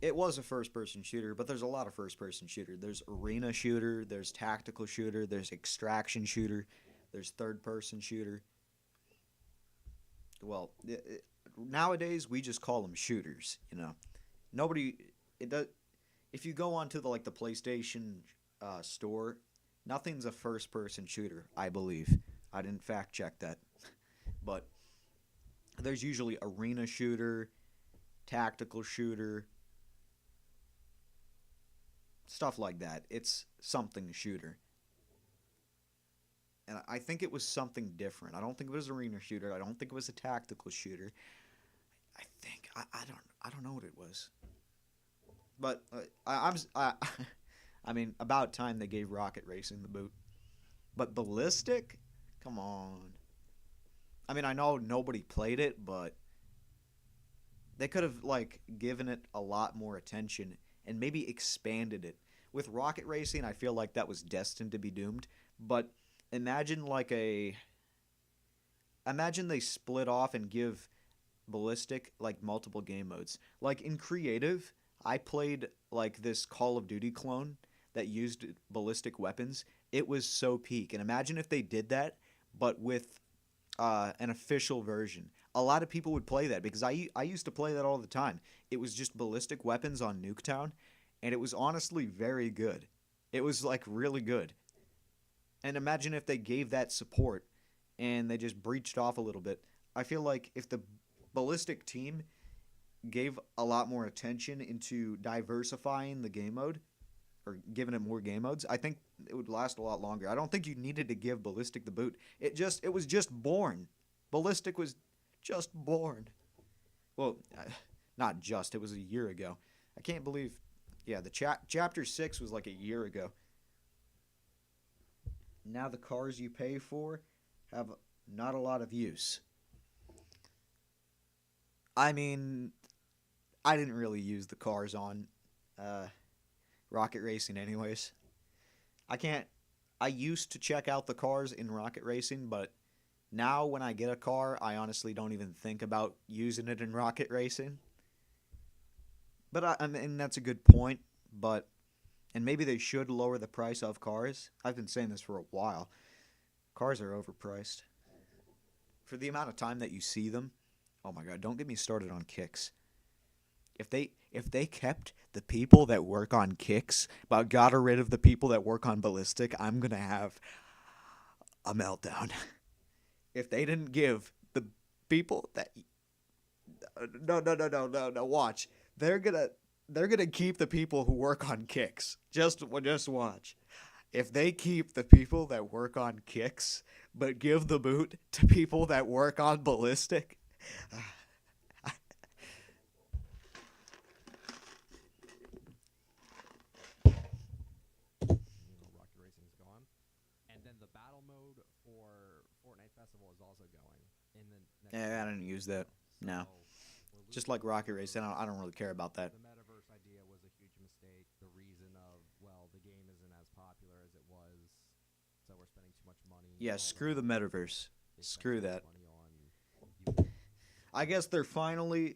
It was a first person shooter, but there's a lot of first person shooter. There's arena shooter, there's tactical shooter, there's extraction shooter, there's third person shooter. Well, nowadays we just call them shooters, you know. Nobody it does if you go onto the PlayStation store, nothing's a first person shooter, I believe. I didn't fact check that. But there's usually arena shooter, tactical shooter, stuff like that. It's something shooter. And I think it was something different. I don't think it was arena shooter. I don't think it was a tactical shooter. I think I don't know what it was. But I mean, about time they gave Rocket Racing the boot. But Ballistic, come on. I mean, I know nobody played it, but they could have given it a lot more attention and maybe expanded it. With Rocket Racing, I feel like that was destined to be doomed. But imagine imagine they split off and give Ballistic multiple game modes. Like in creative, I played this Call of Duty clone that used ballistic weapons. It was so peak. And imagine if they did that, but with an official version. A lot of people would play that because I used to play that all the time. It was just ballistic weapons on Nuketown, and it was honestly very good. It was really good. And imagine if they gave that support and they just breached off a little bit. I feel like if the ballistic team gave a lot more attention into diversifying the game mode or giving it more game modes, I think it would last a lot longer. I don't think you needed to give Ballistic the boot. It was just born. Ballistic was just born. Well, not just. It was a year ago. I can't believe. Yeah, the chapter 6 was a year ago. Now the cars you pay for have not a lot of use. I mean, I didn't really use the cars on Rocket Racing anyways. I used to check out the cars in Rocket Racing, but now when I get a car, I honestly don't even think about using it in Rocket Racing. But I mean, that's a good point, and maybe they should lower the price of cars. I've been saying this for a while. Cars are overpriced. For the amount of time that you see them, oh my god, don't get me started on kicks. If they kept the people that work on kicks, but got rid of the people that work on ballistic, I'm gonna have a meltdown. If they didn't give the people that no, watch. They're gonna keep the people who work on kicks. Just watch. If they keep the people that work on kicks, but give the boot to people that work on ballistic. Rocket Racing is gone. And then the battle mode for Fortnite Festival is also going in the next I didn't use that. No. we're Just like Rocket Racing, I don't really care about that. The metaverse idea was a huge mistake. The reason of, well, the game isn't as popular as it was, so we're spending too much money. Yeah, all screw the metaverse. they spend Screw too that. much money on I guess they're finally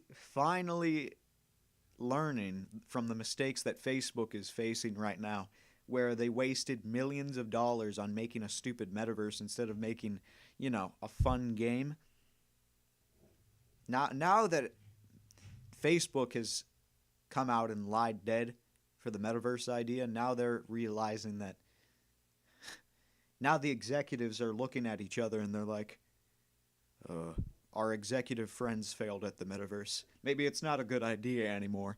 learning from the mistakes that Facebook is facing right now, where they wasted millions of dollars on making a stupid metaverse instead of making, a fun game. Now that Facebook has come out and lied dead for the metaverse idea, now they're realizing that Now the executives are looking at each other and they're like, our executive friends failed at the metaverse. Maybe it's not a good idea anymore.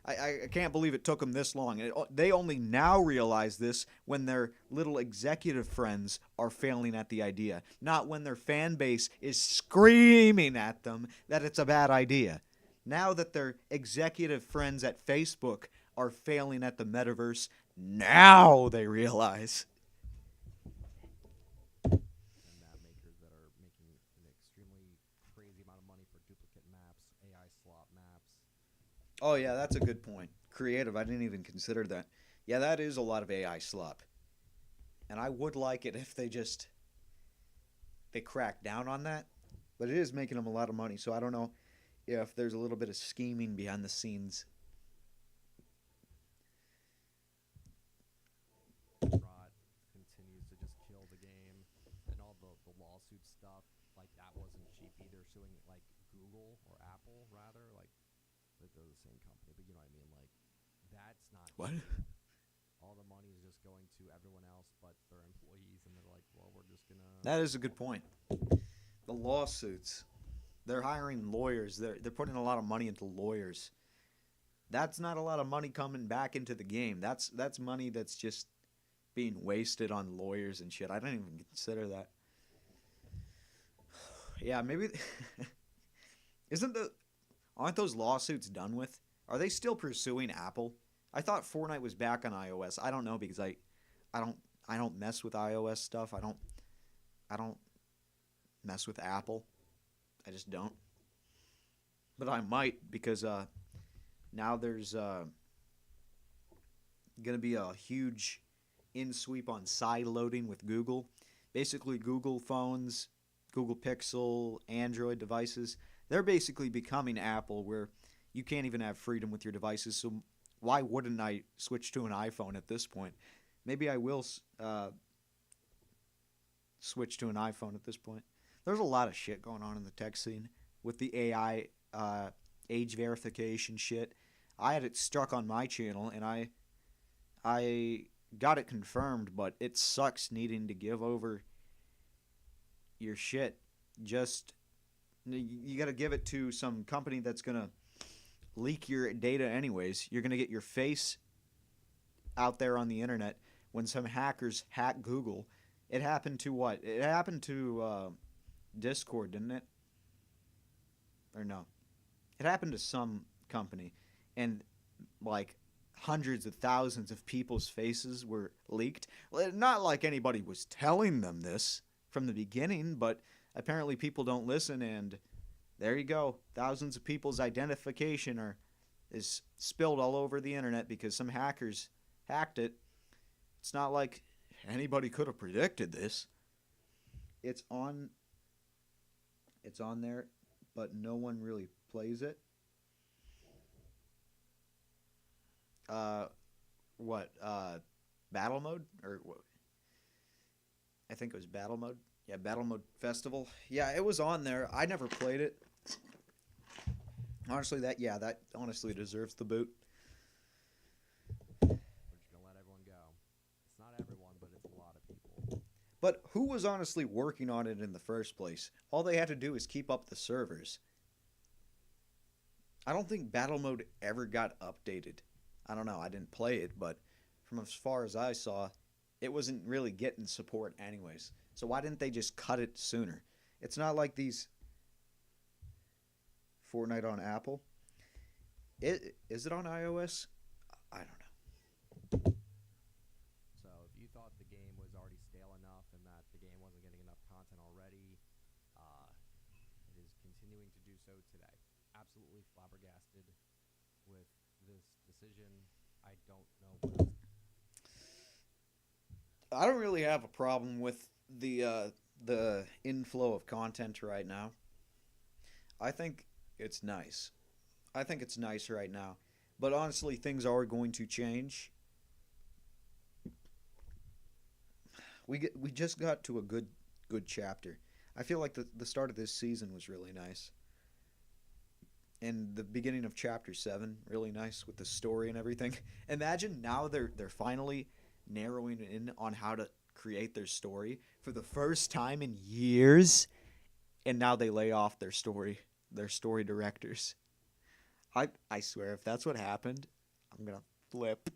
I can't believe it took them this long. They only now realize this when their little executive friends are failing at the idea, not when their fan base is screaming at them that it's a bad idea. Now that their executive friends at Facebook are failing at the metaverse, now they realize. And map makers that are making an extremely crazy amount of money for duplicate maps, AI slot maps. Oh, yeah, that's a good point. Creative, I didn't even consider that. Yeah, that is a lot of AI slop. And I would like it if they crack down on that. But it is making them a lot of money, so I don't know if there's a little bit of scheming behind the scenes. Rot continues to just kill the game, and all the lawsuit stuff, like that wasn't cheap either, suing like Google or Apple rather, like they're the same company, but you know what I mean, like that's not What? cheap. All the money is just going to everyone else but their employees, and they're like, well, we're just gonna. That is a good point. The lawsuits. They're hiring lawyers. They're putting a lot of money into lawyers. That's not a lot of money coming back into the game. That's money that's just being wasted on lawyers and shit. I didn't even consider that. Yeah, maybe aren't those lawsuits done with? Are they still pursuing Apple? I thought Fortnite was back on iOS. I don't know because I don't mess with iOS stuff. I don't mess with Apple. I just don't. But I might because now there's going to be a huge in-sweep on side loading with Google. Basically, Google phones, Google Pixel, Android devices, they're basically becoming Apple where you can't even have freedom with your devices. So why wouldn't I switch to an iPhone at this point? Maybe I will switch to an iPhone at this point. There's a lot of shit going on in the tech scene with the AI age verification shit. I had it stuck on my channel, and I got it confirmed, but it sucks needing to give over your shit. Just you got to give it to some company that's gonna leak your data anyways. You're gonna get your face out there on the internet when some hackers hack Google. It happened to what? It happened to Discord, didn't it? Or no? It happened to some company, and like hundreds of thousands of people's faces were leaked. Well, not like anybody was telling them this from the beginning, but apparently people don't listen, and there you go. Thousands of people's identification is spilled all over the internet because some hackers hacked it. It's not like anybody could have predicted this. It's on there, but no one really plays it. What? Battle mode? Or what? I think it was battle mode. Yeah, battle mode festival. Yeah, it was on there. I never played it. Honestly, that honestly deserves the boot. We're just gonna let everyone go. It's not everyone, but it's a lot of people. But who was honestly working on it in the first place? All they had to do is keep up the servers. I don't think battle mode ever got updated. I don't know. I didn't play it, but from as far as I saw, it wasn't really getting support anyways. So why didn't they just cut it sooner? It's not like these Fortnite on Apple. Is it on iOS? I don't know. So if you thought the game was already stale enough and that the game wasn't getting enough content already, it is continuing to do so today. Absolutely flabbergasted with this decision. I don't know what else. I don't really have a problem with the inflow of content right now. I think it's nice. I think it's nice right now. But honestly, things are going to change. We just got to a good chapter. I feel like the start of this season was really nice. And the beginning of chapter 7 really nice with the story and everything. Imagine now they're finally narrowing in on how to create their story for the first time in years, and now they lay off their story directors. I swear, if that's what happened, I'm gonna flip.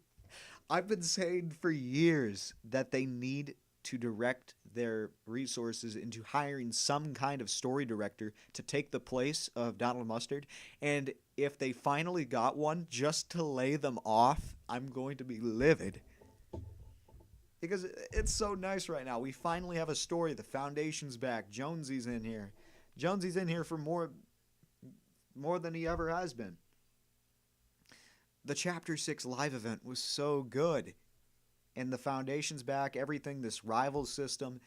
I've been saying for years that they need to direct their resources into hiring some kind of story director to take the place of Donald Mustard. And if they finally got one just to lay them off, I'm going to be livid. Because it's so nice right now. We finally have a story. The Foundation's back. Jonesy's in here. Jonesy's in here for more than he ever has been. The Chapter 6 live event was so good. And the Foundation's back. Everything, this rival system.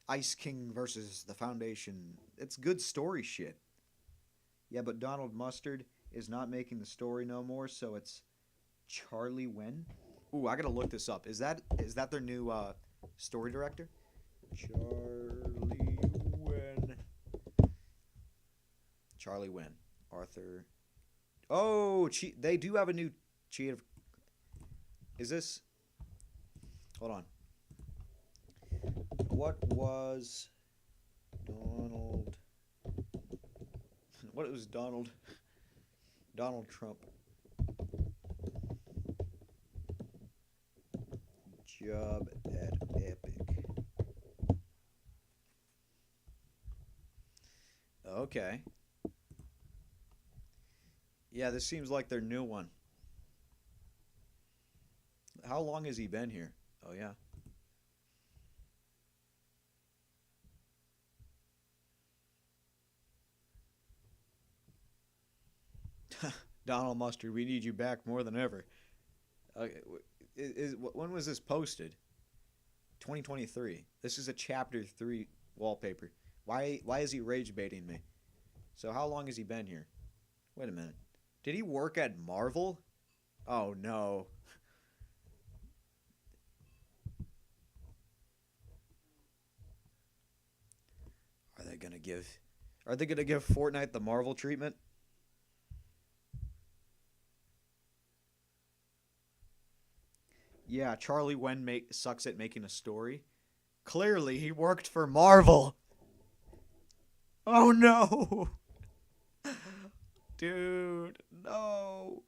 Ice King versus the Foundation. It's good story shit. Yeah, but Donald Mustard is not making the story no more, so it's Charlie Wen. Ooh, I gotta look this up. Is that their new story director? Charlie Wen. Charlie Wen. Arthur. Oh, they do have a new chief. Is this? Hold on. What was Donald? What was Donald? Donald Trump. Job at Epic. Okay. Yeah, this seems like their new one. How long has he been here? Oh, yeah. Donald Mustard, we need you back more than ever. When was this posted? 2023. This is a Chapter 3 wallpaper. Why is he rage baiting me? So how long has he been here? Wait a minute. Did he work at Marvel? Oh no. Are they gonna give Fortnite the Marvel treatment? Yeah, Charlie Wen sucks at making a story. Clearly, he worked for Marvel. Oh no. Dude, no.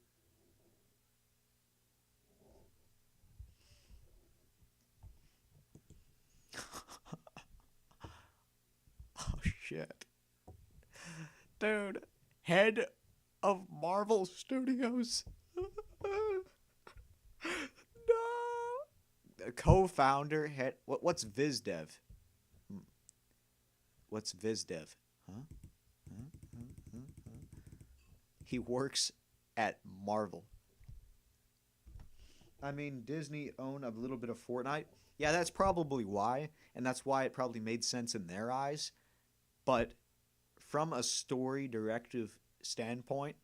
Oh shit. Dude, head of Marvel Studios. No. Co-founder, head. What's VizDev? What's VizDev? Huh? He works at Marvel. I mean, Disney owned a little bit of Fortnite. Yeah, that's probably why, and that's why it probably made sense in their eyes. But from a story directive standpoint,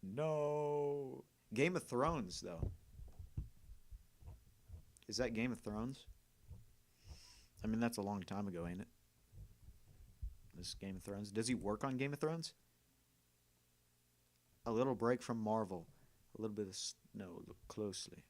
no. Game of Thrones, though. Is that Game of Thrones? I mean, that's a long time ago, ain't it? This Game of Thrones. Does he work on Game of Thrones? A little break from Marvel. A little bit of... No, look closely.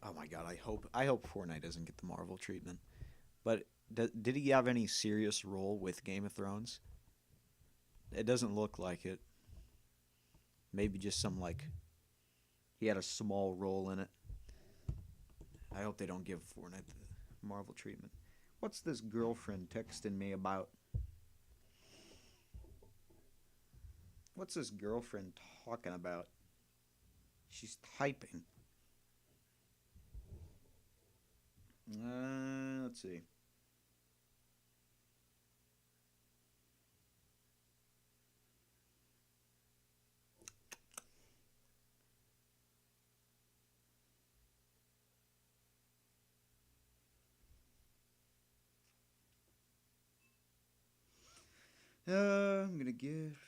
Oh my god, I hope Fortnite doesn't get the Marvel treatment. But did he have any serious role with Game of Thrones? It doesn't look like it. Maybe just some, like, he had a small role in it. I hope they don't give Fortnite the Marvel treatment. What's this girlfriend texting me about? What's this girlfriend talking about? She's typing. Let's see. I'm gonna give.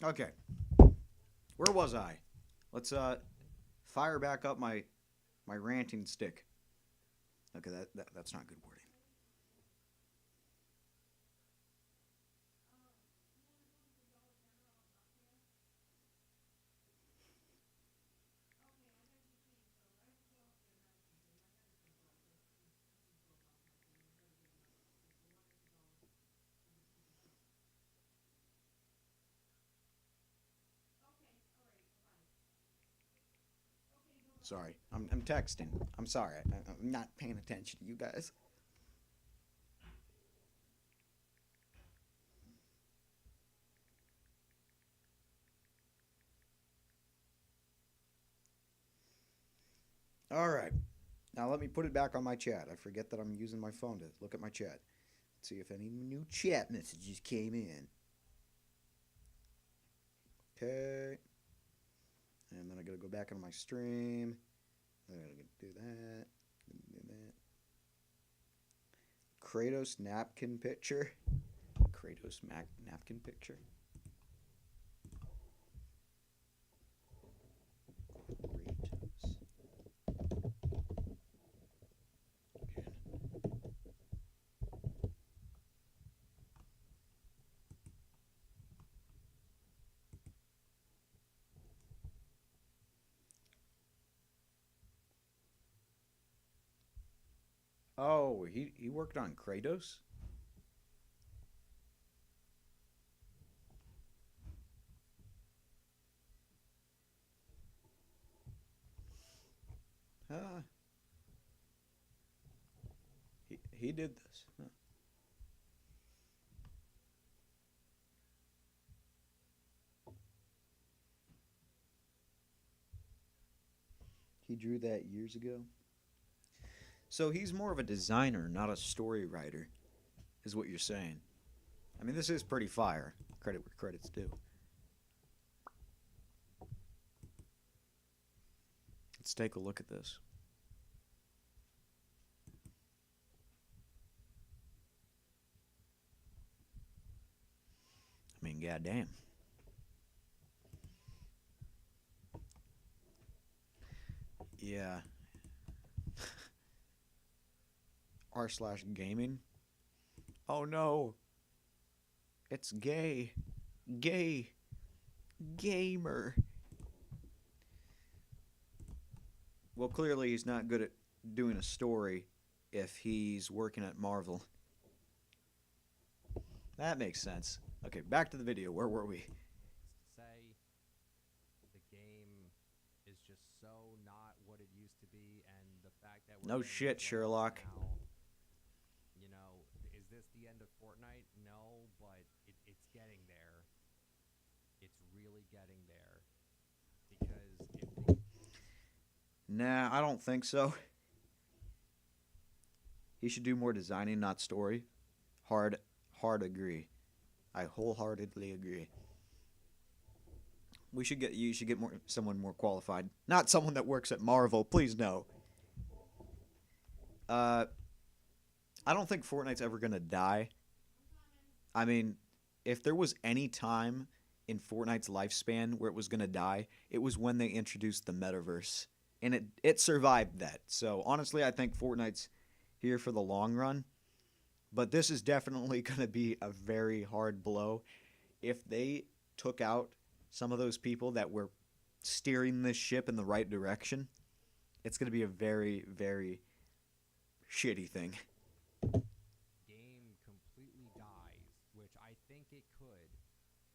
Okay. Where was I? Let's fire back up my ranting stick. Okay, that's not good wording. Sorry, I'm texting. I'm sorry. I'm not paying attention to you guys. All right. Now let me put it back on my chat. I forget that I'm using my phone to look at my chat. Let's see if any new chat messages came in. Okay. And then I gotta go back on my stream. I gotta do that. Do that. Kratos napkin picture. Kratos napkin picture. Kratos. Oh, he worked on Kratos? Ah, he did this. Huh. He drew that years ago. So he's more of a designer, not a story writer, is what you're saying. I mean, this is pretty fire. Credit where credit's due. Let's take a look at this. I mean, goddamn. Yeah. r/gaming. Oh no. It's gay. Gay. Gamer. Well, clearly he's not good at doing a story if he's working at Marvel. That makes sense. Okay, back to the video. Where were we? Say the game is just so not what it used to be, and the fact that we're No getting shit, these levels Sherlock. now, you know, is this the end of Fortnite? No, but it's getting there. It's really getting there because if they Nah, I don't think so. He should do more designing, not story. Hard agree. I wholeheartedly agree. You should get someone more qualified. Not someone that works at Marvel, please no. I don't think Fortnite's ever gonna die. I mean, if there was any time in Fortnite's lifespan where it was gonna die, it was when they introduced the metaverse. And it survived that. So honestly, I think Fortnite's here for the long run. But this is definitely going to be a very hard blow. If they took out some of those people that were steering this ship in the right direction, it's going to be a very, very shitty thing. game completely dies, which I think it could.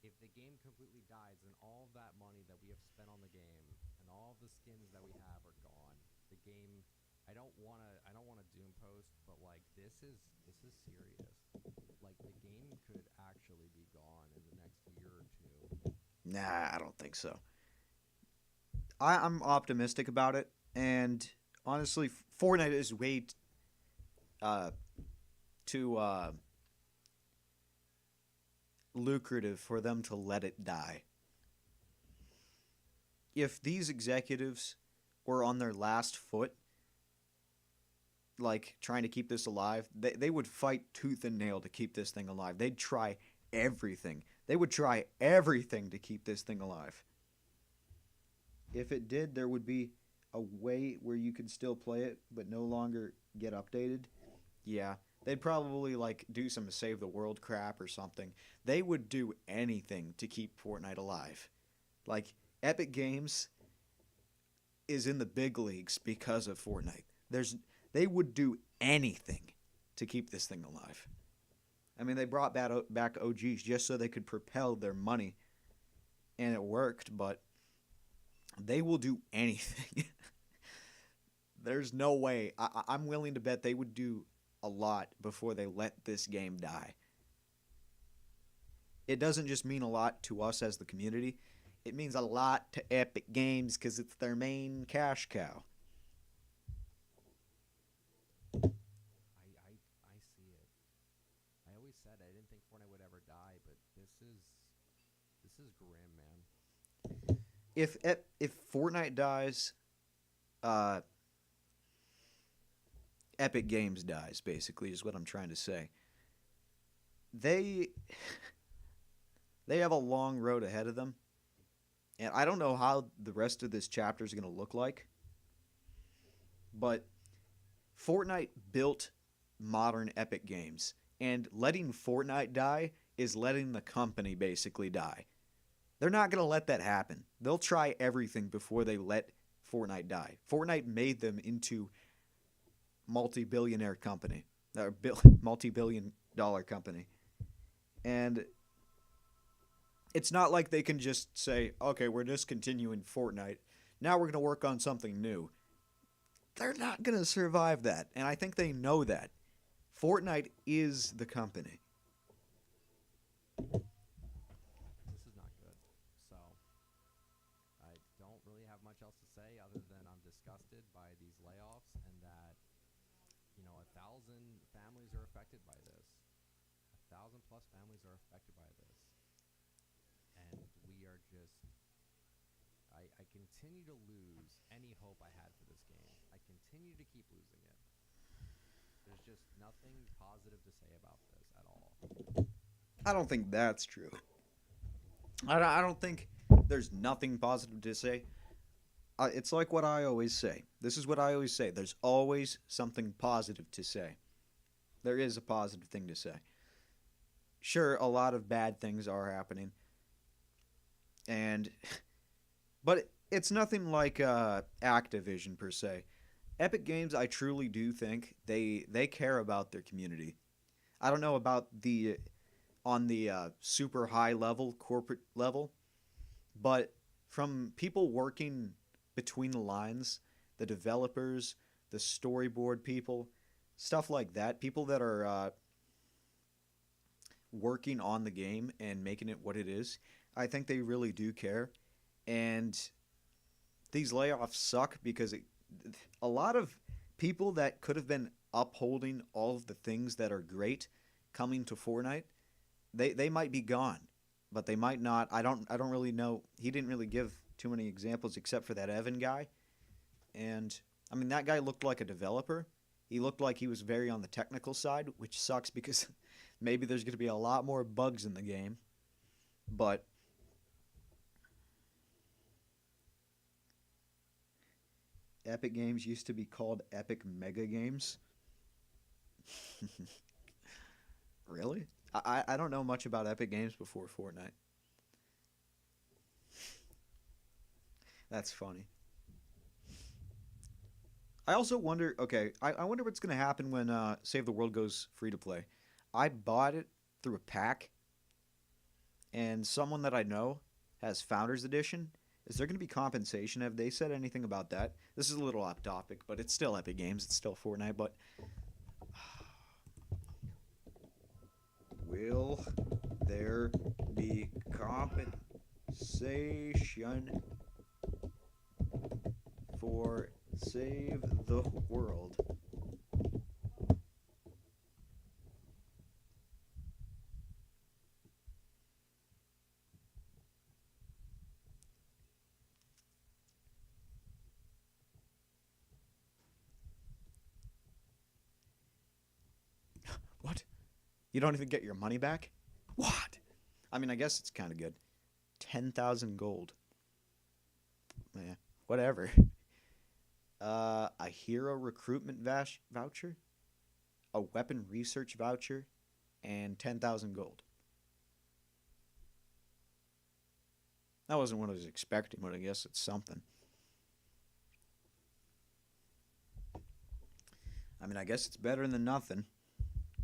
If the game completely dies, then all of that money that we have spent on the game and all of the skins that we have are gone. The game, I don't wanna doom post, but like this is serious. Like the game could actually be gone in the next year or two. Nah, I don't think so. I'm optimistic about it, and honestly, Fortnite is way too lucrative for them to let it die. If these executives were on their last foot, like trying to keep this alive, they would fight tooth and nail to keep this thing alive. They'd try everything. They would try everything to keep this thing alive. If it did, there would be a way where you could still play it but no longer get updated. Yeah, they'd probably like do some save the world crap or something. They would do anything to keep Fortnite alive. Like Epic Games is in the big leagues because of Fortnite. They would do anything to keep this thing alive. I mean, they brought back OGs just so they could propel their money, and it worked, but they will do anything. There's no way. I'm willing to bet they would do a lot before they let this game die. It doesn't just mean a lot to us as the community. It means a lot to Epic Games because it's their main cash cow. I see it. I always said I didn't think Fortnite would ever die, but this is grim, man. If Fortnite dies, Epic Games dies. Basically, is what I'm trying to say. They have a long road ahead of them, and I don't know how the rest of this chapter is going to look like. But Fortnite built modern Epic Games, and letting Fortnite die is letting the company basically die. They're not going to let that happen. They'll try everything before they let Fortnite die. Fortnite made them into multi-billionaire company, or multi-billion-dollar company. And it's not like they can just say, okay, we're discontinuing Fortnite. Now we're going to work on something new. They're not going to survive that, and I think they know that. Fortnite is the company. This is not good. So, I don't really have much else to say other than I'm disgusted by these layoffs and that, 1,000 families are affected by this. 1,000 plus families are affected by this. And we are just... I continue to lose any hope I had for this game. I continue to keep losing it. There's just nothing positive to say about this at all. I don't think that's true. I don't think there's nothing positive to say. It's like what I always say. This is what I always say. There's always something positive to say. There is a positive thing to say. Sure, a lot of bad things are happening. But it's nothing like Activision per se. Epic Games, I truly do think they care about their community. I don't know about on the super high level, corporate level, but from people working between the lines, the developers, the storyboard people, stuff like that, people that are working on the game and making it what it is, I think they really do care. And these layoffs suck because a lot of people that could have been upholding all of the things that are great coming to Fortnite, they might be gone, but they might not. I don't really know. He didn't really give too many examples except for that Evan guy. And I mean, that guy looked like a developer. He looked like he was very on the technical side, which sucks because maybe there's going to be a lot more bugs in the game. But Epic Games used to be called Epic Mega Games. Really? I don't know much about Epic Games before Fortnite. That's funny. I also wonder, okay, I wonder what's going to happen when Save the World goes free to play. I bought it through a pack, and someone that I know has Founders Edition. Is there going to be compensation? Have they said anything about that? This is a little off topic, but it's still Epic Games. It's still Fortnite, but... Will there be compensation for Save the World? What? You don't even get your money back? What? I mean, I guess it's kind of good. 10,000 gold. Yeah, whatever. A hero recruitment voucher, a weapon research voucher, and 10,000 gold. That wasn't what I was expecting, but I guess it's something. I mean, I guess it's better than nothing.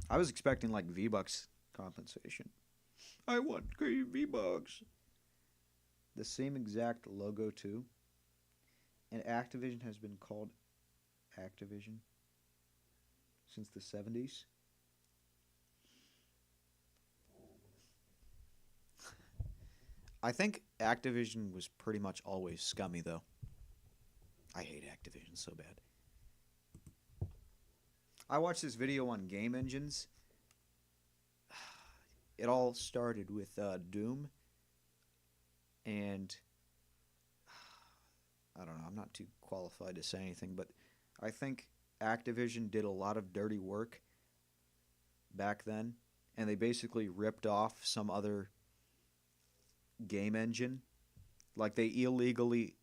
I was expecting like V-Bucks compensation. I want V-Bucks. The same exact logo too. And Activision has been called Activision since the 70s. I think Activision was pretty much always scummy though. I hate Activision so bad. I watched this video on game engines. It all started with Doom, and I don't know, I'm not too qualified to say anything, but I think Activision did a lot of dirty work back then, and they basically ripped off some other game engine. Like they illegally,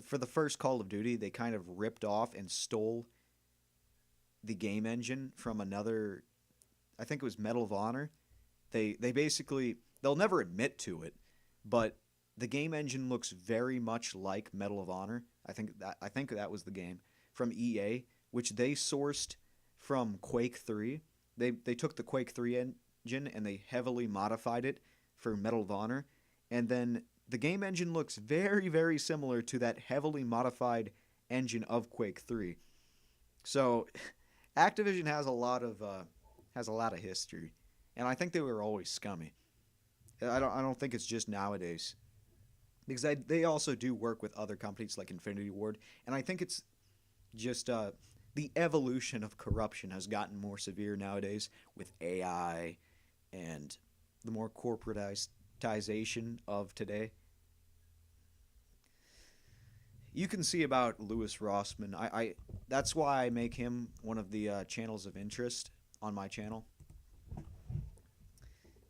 for the first Call of Duty, they kind of ripped off and stole the game engine from another, I think it was Medal of Honor. They basically, they'll never admit to it, but the game engine looks very much like Medal of Honor. I think that was the game from EA, which they sourced from Quake 3. They took the Quake 3 engine and they heavily modified it for Medal of Honor, and then the game engine looks very, very similar to that heavily modified engine of Quake 3. So Activision has a lot of history, and I think they were always scummy. I don't think it's just nowadays, because they also do work with other companies like Infinity Ward, and I think it's just the evolution of corruption has gotten more severe nowadays with AI and the more corporatization of today. You can see about Louis Rossmann. I that's why I make him one of the channels of interest on my channel,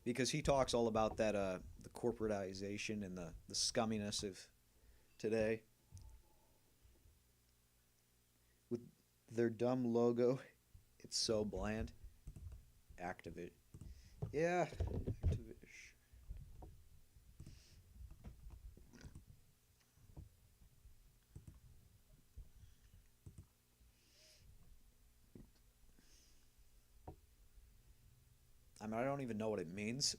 because he talks all about that the corporatization and the scumminess of today with their dumb logo. It's so bland. Activate. Yeah, Activision. I mean, I don't even know what it means.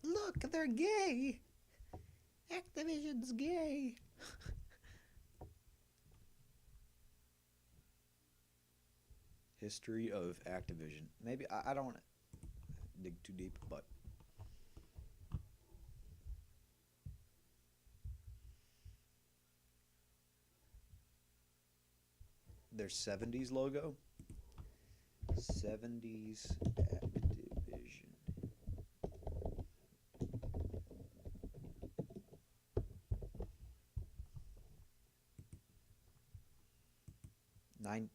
Look, they're gay. Activision's gay. History of Activision. Maybe I don't want to dig too deep, but their 70s logo. 70s Activision. Nine,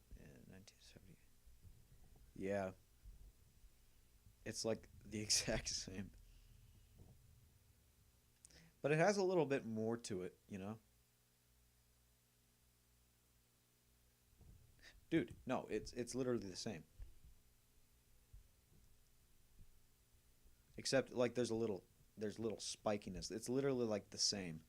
1970. Yeah. It's like the exact same. But it has a little bit more to it, you know? Dude, no, it's literally the same. Except like there's little spikiness. It's literally like the same.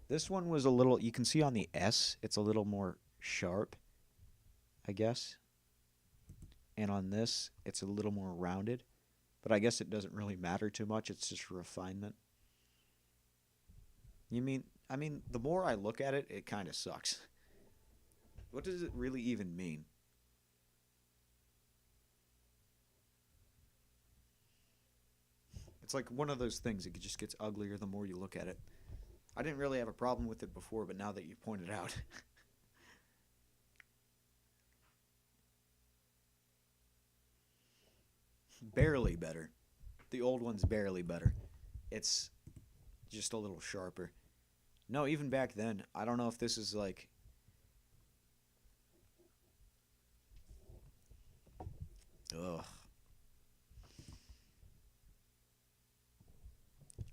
This one was a little, you can see on the S, it's a little more sharp, I guess. And on this, it's a little more rounded. But I guess it doesn't really matter too much. It's just refinement. I mean, the more I look at it, it kind of sucks. What does it really even mean? It's like one of those things. It just gets uglier the more you look at it. I didn't really have a problem with it before, but now that you pointed out. barely better. The old one's barely better. It's just a little sharper. No, even back then, I don't know if this is like. Ugh.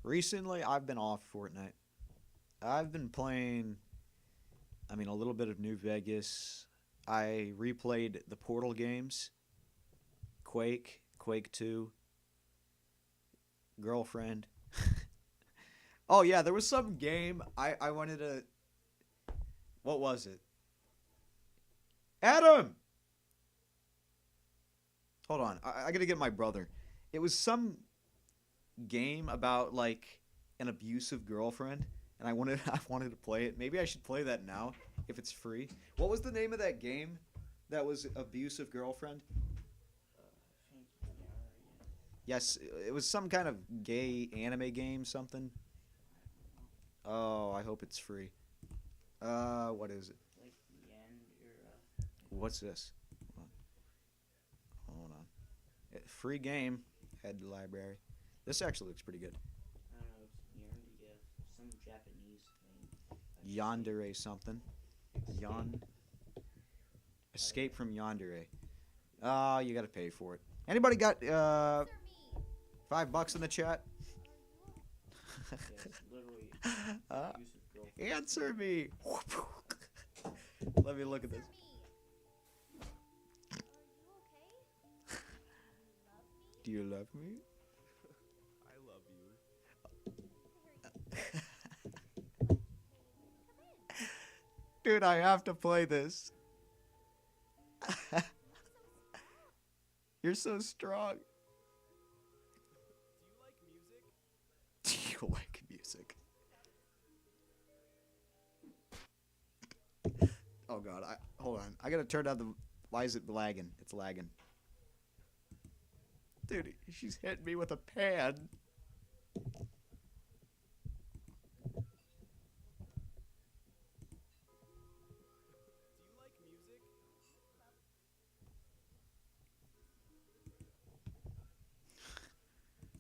Recently, I've been off Fortnite. I've been playing, a little bit of New Vegas. I replayed the Portal games, Quake, Quake 2, Girlfriend. Oh, yeah, there was some game I wanted to. What was it? Adam! Hold on, I gotta get my brother. It was some game about, like, an abusive girlfriend, and I wanted to play it. Maybe I should play that now if it's free. What was the name of that game that was abusive girlfriend? Yes, it was some kind of gay anime game, something. Oh, I hope it's free. What is it? Like What's this? Hold on. Free game. Head to library. This actually looks pretty good. I don't know, it's some Japanese thing. Yandere something. Escape from Yandere. Oh, you gotta pay for it. Anybody got $5 in the chat? Yeah, it's literally Uh, abusive girlfriend. Answer me. Let me look at this. Do you love me? I love you. Dude, I have to play this. You're so strong. Do you like music? Oh god, hold on. I gotta turn down the. Why is it lagging? It's lagging. Dude, she's hitting me with a pan.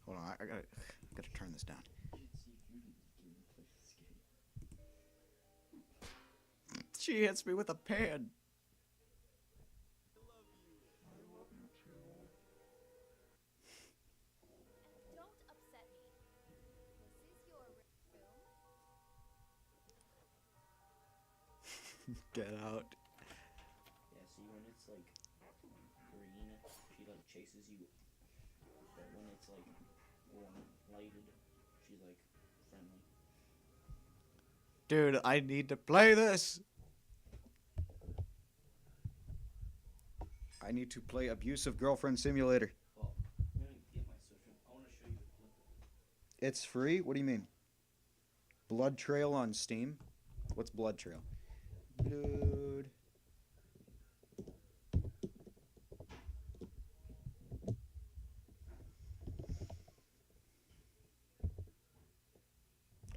Hold on, I gotta turn this down. She hits me with a pan. Don't upset me. This is your room. Get out. Yeah, see when it's like green, she like chases you. But when it's like warm, lighted, she's like friendly. Dude, I need to play this. I need to play Abusive Girlfriend Simulator. Well, I'm gonna get my social. I wanna show you a clip of it. It's free? What do you mean? Blood Trail on Steam? What's Blood Trail? Blood.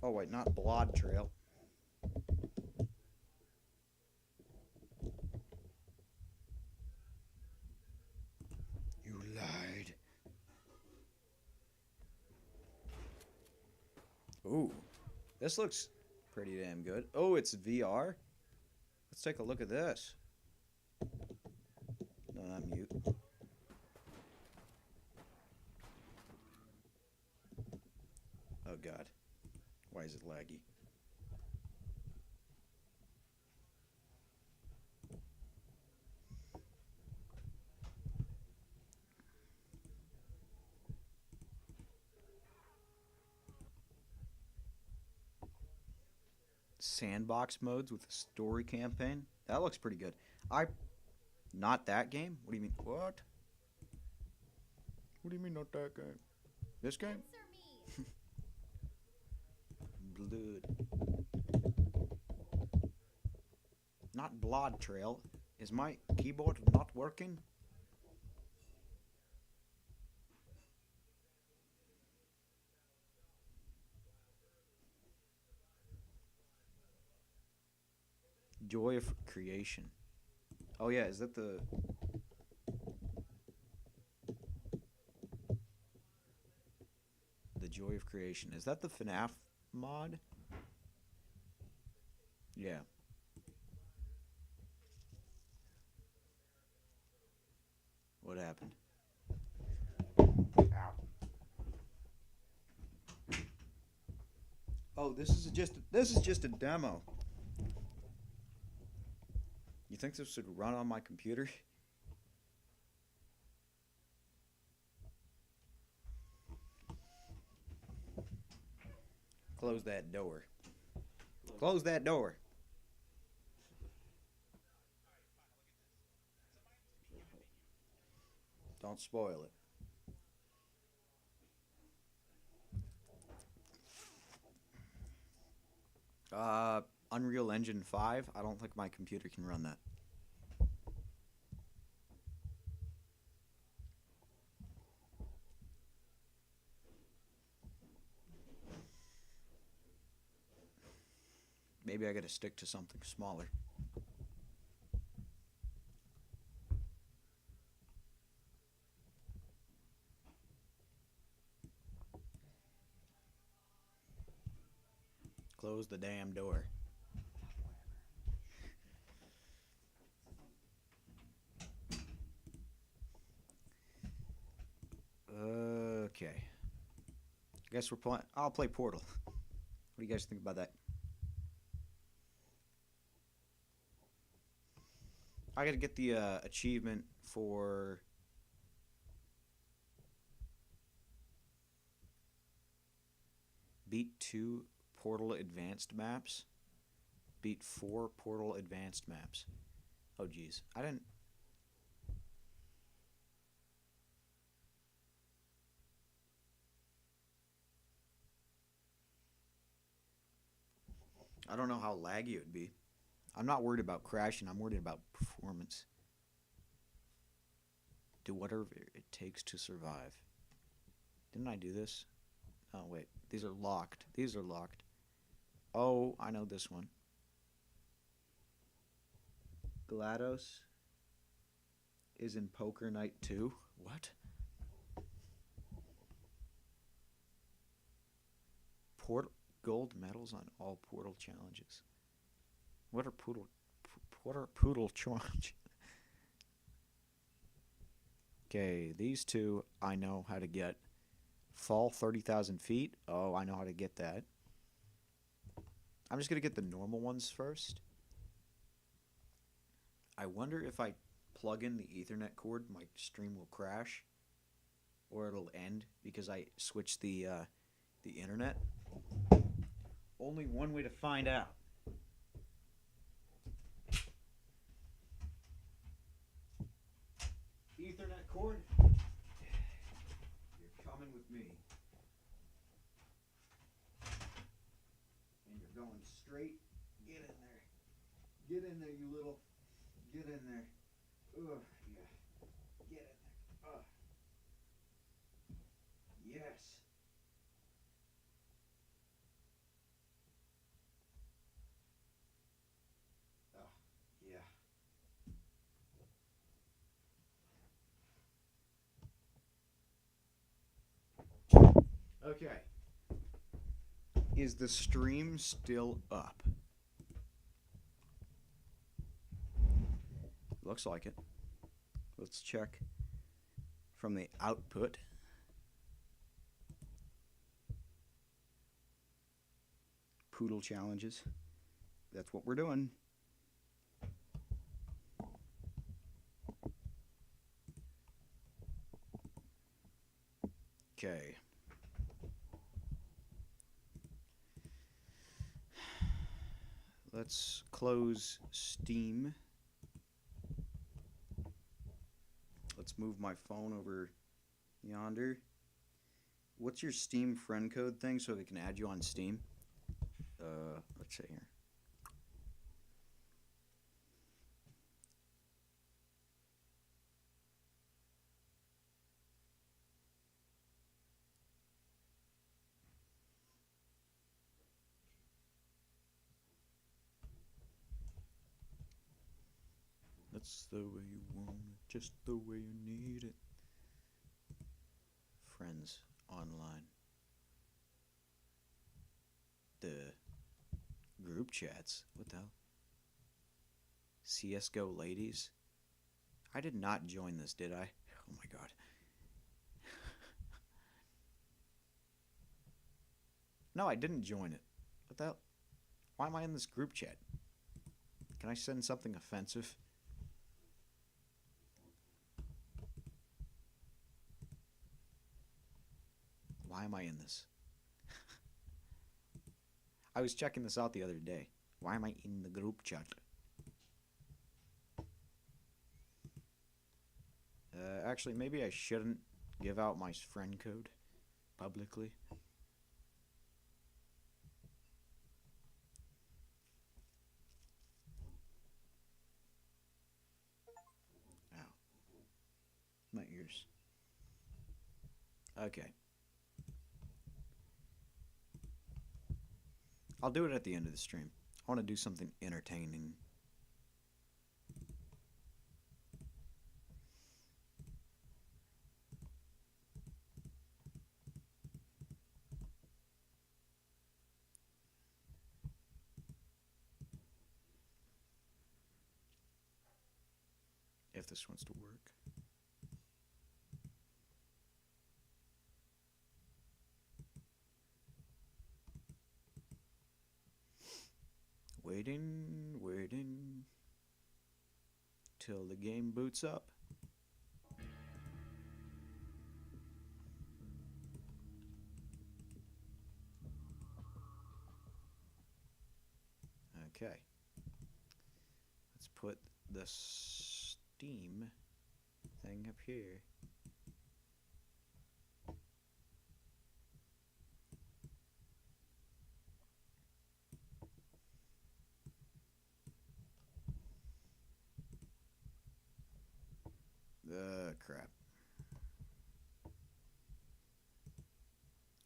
Oh wait, not Blood Trail. You lied. Ooh, this looks pretty damn good. Oh, it's VR? Let's take a look at this. No, not mute. Oh god. Why is it laggy? Sandbox modes with a story campaign. That looks pretty good. Not that game? What do you mean? What? What do you mean not that game? This game? Answer me. Blood. Not Blood Trail. Is my keyboard not working? Joy of Creation. Oh yeah, is that the... Joy of Creation. Is that the FNAF mod? Yeah. What happened? Ow. Oh, this is just a demo. You think this would run on my computer? Close that door. Close that door. Don't spoil it. Unreal Engine 5. I don't think my computer can run that. Maybe I gotta stick to something smaller. Close the damn door. Okay. Guess we're playing. I'll play Portal. What do you guys think about that? I gotta get the achievement for beat 2 Portal Advanced maps. Beat 4 Portal Advanced maps. Oh geez, I didn't. I don't know how laggy it would be. I'm not worried about crashing, I'm worried about performance. Do whatever it takes to survive. Didn't I do this? Oh, wait. These are locked. These are locked. Oh, I know this one. GLaDOS is in Poker Night 2. What? Gold medals on all Portal challenges. What are Poodle challenges? Okay, these two I know how to get. Fall 30,000 feet. Oh, I know how to get that. I'm just going to get the normal ones first. I wonder if I plug in the Ethernet cord, my stream will crash. Or it'll end because I switched the internet. Only one way to find out. Ethernet cord. You're coming with me. And you're going straight. Get in there. Get in there, you little. Get in there. Ugh, yeah. Get in there. Ugh. Yes. Ugh, yeah. Okay. Is the stream still up? Looks like it. Let's check from the output. Poodle challenges. That's what we're doing. Okay. Let's close Steam. Let's move my phone over yonder. What's your Steam friend code thing so we can add you on Steam? Let's see here. That's the way you want it, just the way you need it. Friends online. the group chats. What the hell? CSGO ladies? I did not join this, did I? Oh my god. No, I didn't join it. What the hell? Why am I in this group chat? Can I send something offensive? Why am I in this? I was checking this out the other day. Why am I in the group chat? Actually, maybe I shouldn't give out my friend code publicly. Ow. My ears. Okay. I'll do it at the end of the stream. I want to do something entertaining. If this wants to work. Waiting till the game boots up. Okay. Let's put the Steam thing up here. Crap.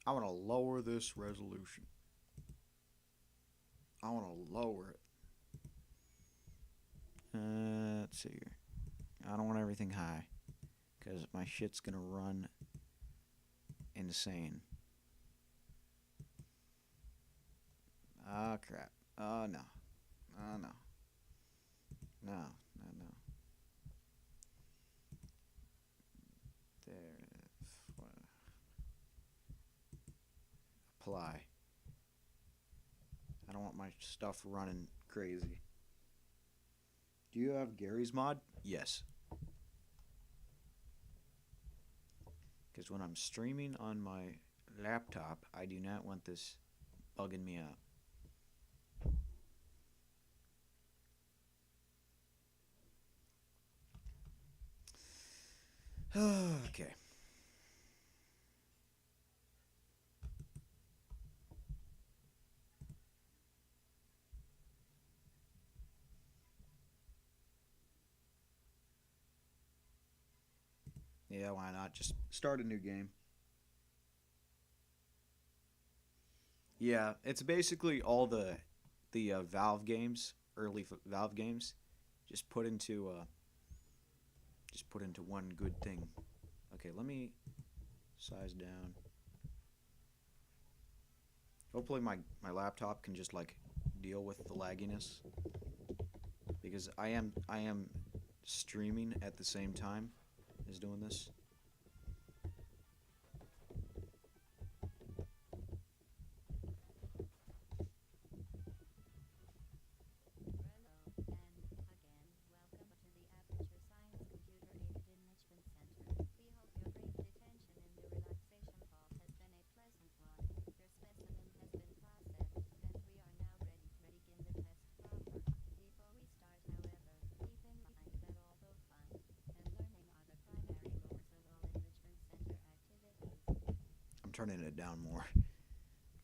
I want to lower this resolution. I want to lower it. Let's see here. I don't want everything high, because my shit's gonna run insane. Oh, crap. Oh, no. Oh, no. No. There. Apply. I don't want my stuff running crazy. Do you have Gary's mod? Yes. Because when I'm streaming on my laptop, I do not want this bugging me out. Okay. Yeah, why not? Just start a new game. Yeah, it's basically all the Valve games, early Valve games, just put into one good thing. Okay, let me size down. Hopefully my laptop can just like deal with the lagginess, because I am streaming at the same time as doing this. Turning it down more.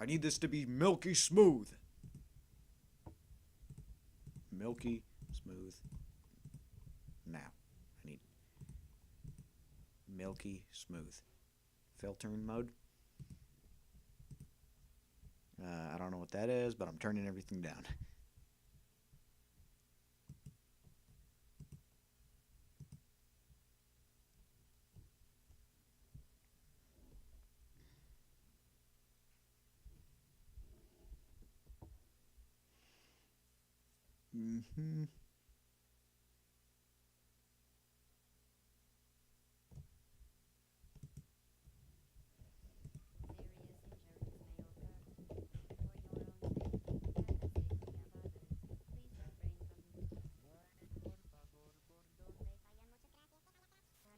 I need this to be milky smooth. Milky smooth. Now, I need milky smooth. Filtering mode. I don't know what that is, but I'm turning everything down. Mm-hmm.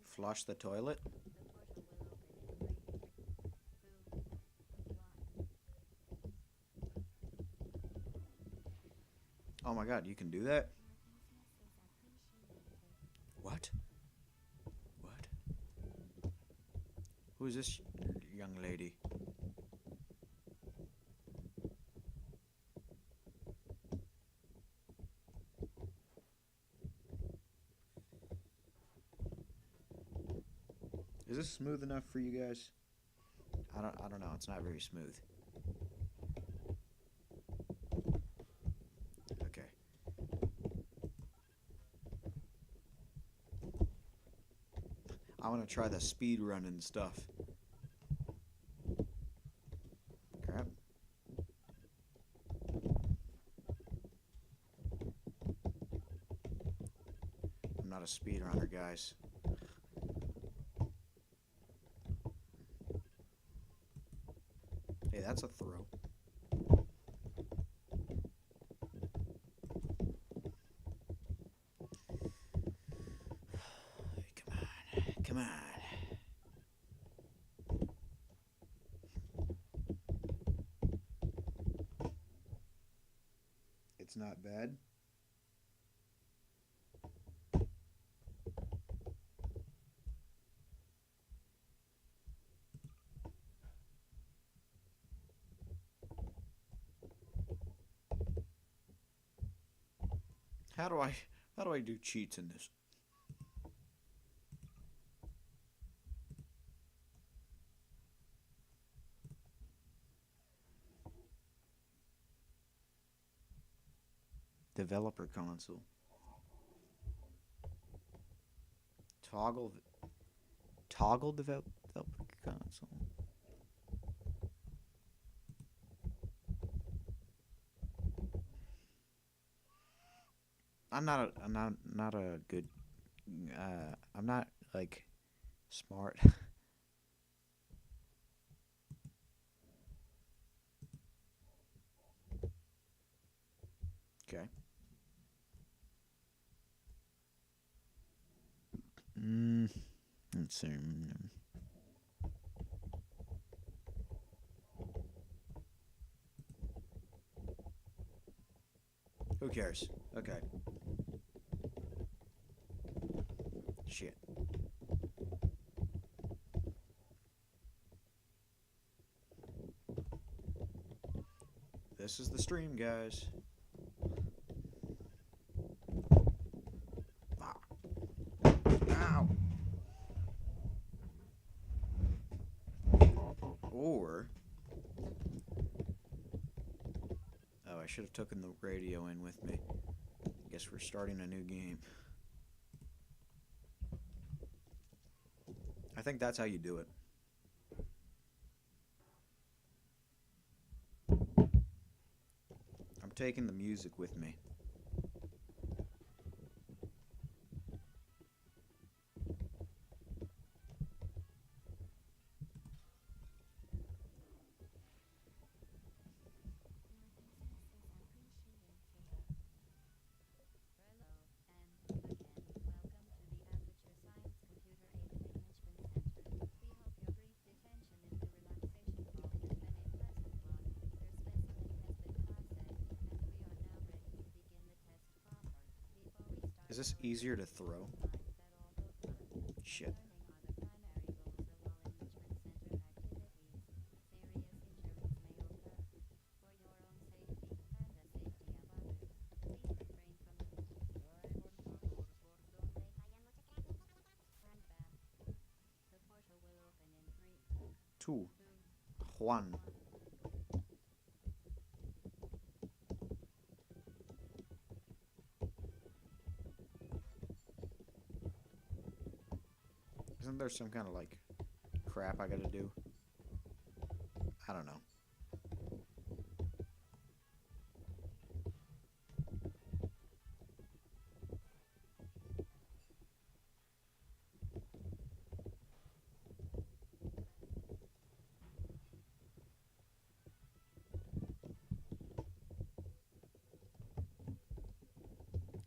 Flush the toilet? Oh my god, you can do that? What? What? Who is this young lady? Is this smooth enough for you guys? I don't know. It's not very smooth. Okay. I want to try the speed run and stuff. Crap. I'm not a speedrunner, guys. Hey, that's a throw. Come on. Come on. It's not bad. How do I do cheats in this? Developer console. Toggle developer console. I'm not a good I'm not like smart. Okay. Let's see. Who cares? Okay. Shit. This is the stream, guys. Ah. Ow. Or... Oh, I should have taken the radio in with me. Guess we're starting a new game. I think that's how you do it. I'm taking the music with me. Is this easier to throw? Shit. Two. Juan. Isn't there some kind of like crap I gotta do? I don't know.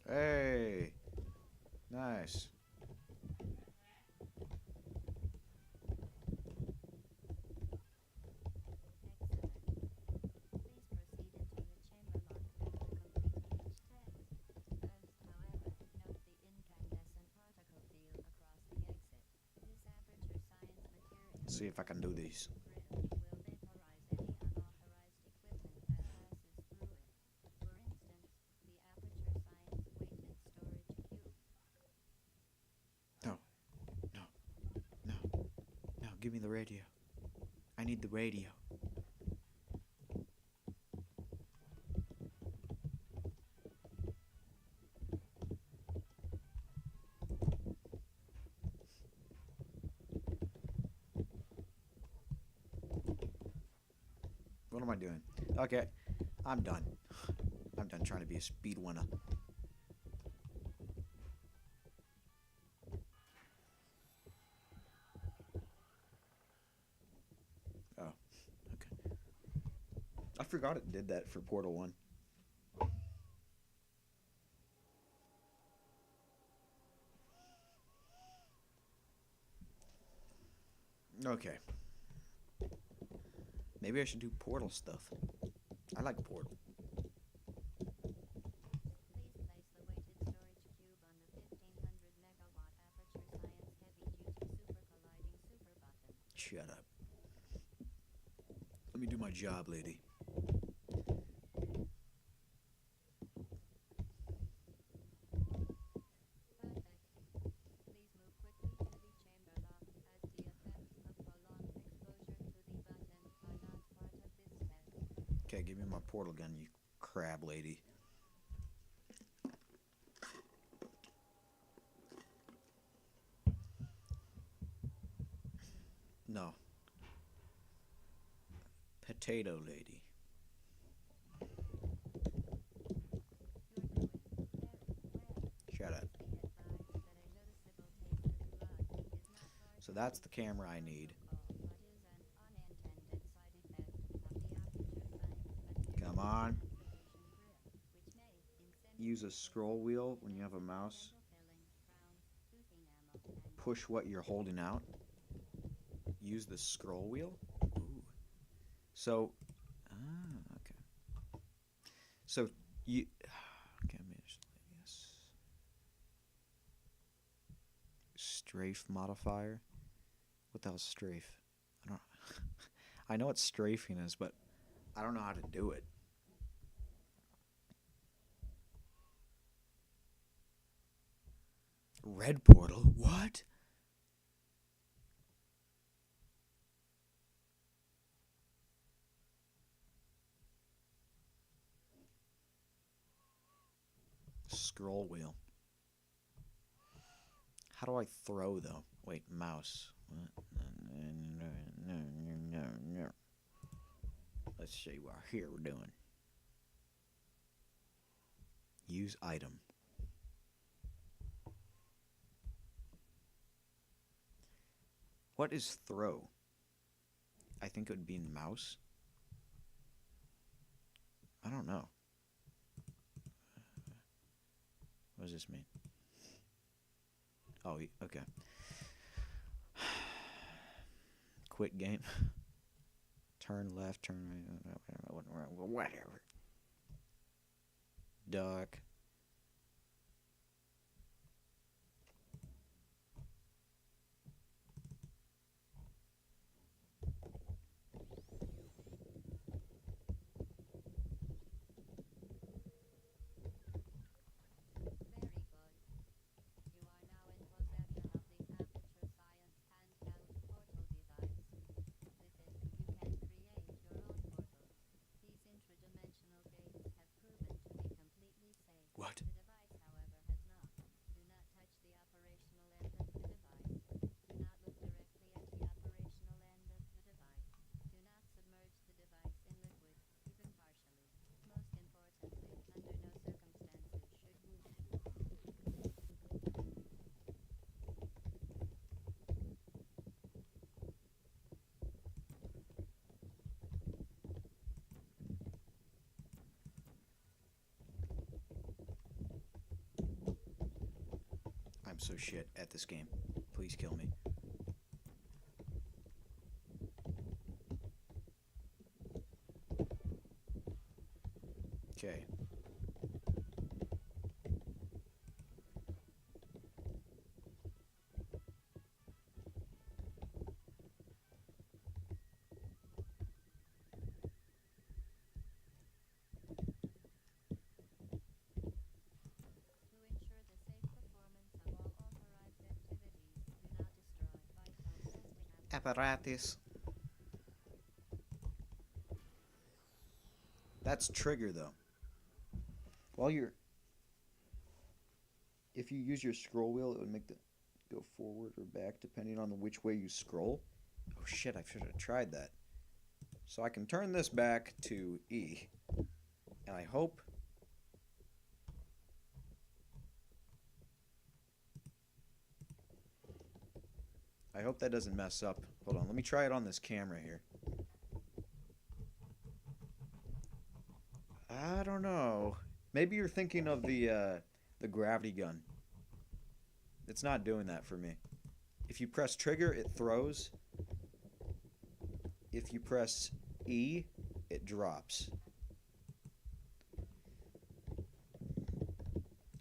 Hey. Nice. Let's see if I can do these. No. No. No. No. Give me the radio. I need the radio. What am I doing? Okay, I'm done. I'm done trying to be a speed winner. Oh, okay. I forgot it did that for Portal 1. Okay. Maybe I should do Portal stuff. I like Portal. Shut up. Let me do my job, lady. Okay, give me my portal gun, you crab lady. No. Potato lady. Shut up. So that's the camera I need. Come on. Use a scroll wheel when you have a mouse. Push what you're holding out. Use the scroll wheel. Ooh. So, okay. So you. Okay, let me just. Yes. Strafe modifier. What the hell's strafe? I don't. I know what strafing is, but I don't know how to do it. Red portal? What? Scroll wheel. How do I throw though? Wait, mouse. What? No. Let's see what here we're doing. Use item. What is throw? I think it would be mouse. I don't know. What does this mean? Oh, okay. Quit game. Turn left, turn right, whatever. Duck. I'm so shit at this game. Please kill me. Okay. To ensure the safe performance of all authorized activities, do not destroy vital testing Apparatus. That's trigger though. While you're, if you use your scroll wheel, it would make the go forward or back depending on the which way you scroll. Oh shit! I should have tried that. So I can turn this back to E, and I hope. I hope that doesn't mess up. Hold on, let me try it on this camera here. I don't know. Maybe you're thinking of the gravity gun. It's not doing that for me. If you press trigger, it throws. If you press E, it drops.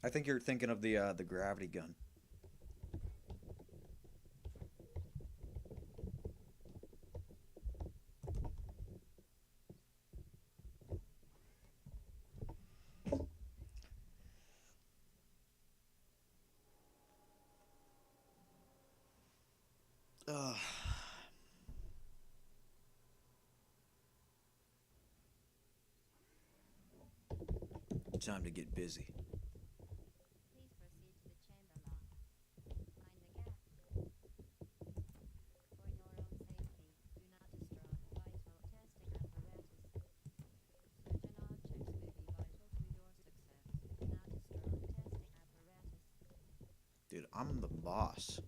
I think you're thinking of the gravity gun. Ugh. Time to get busy. Please proceed to the chamber lock. Find the gap. For your own safety, do not destroy vital testing apparatus. Certain objects may be vital to your success. Do not destroy testing apparatus. Dude, I'm the boss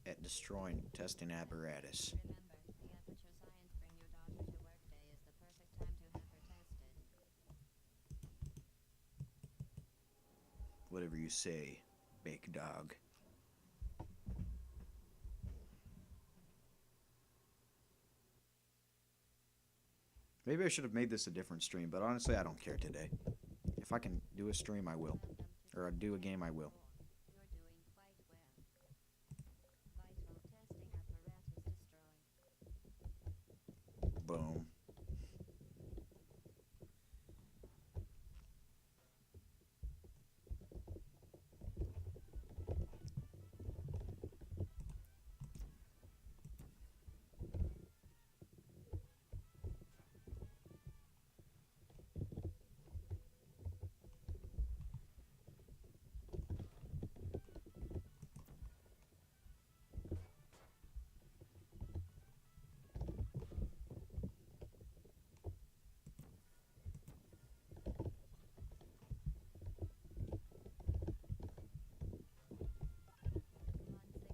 at destroying testing apparatus. Remember, the Aperture Science Bring Your Daughter to Work Day is the perfect time to have her tested. Whatever you say, big dog. Maybe I should have made this a different stream, but honestly, I don't care today. If I can do a stream, I will. Welcome to Or do a game, I will. You're doing quite well. Vital testing apparatus destroyed. Boom. Once again,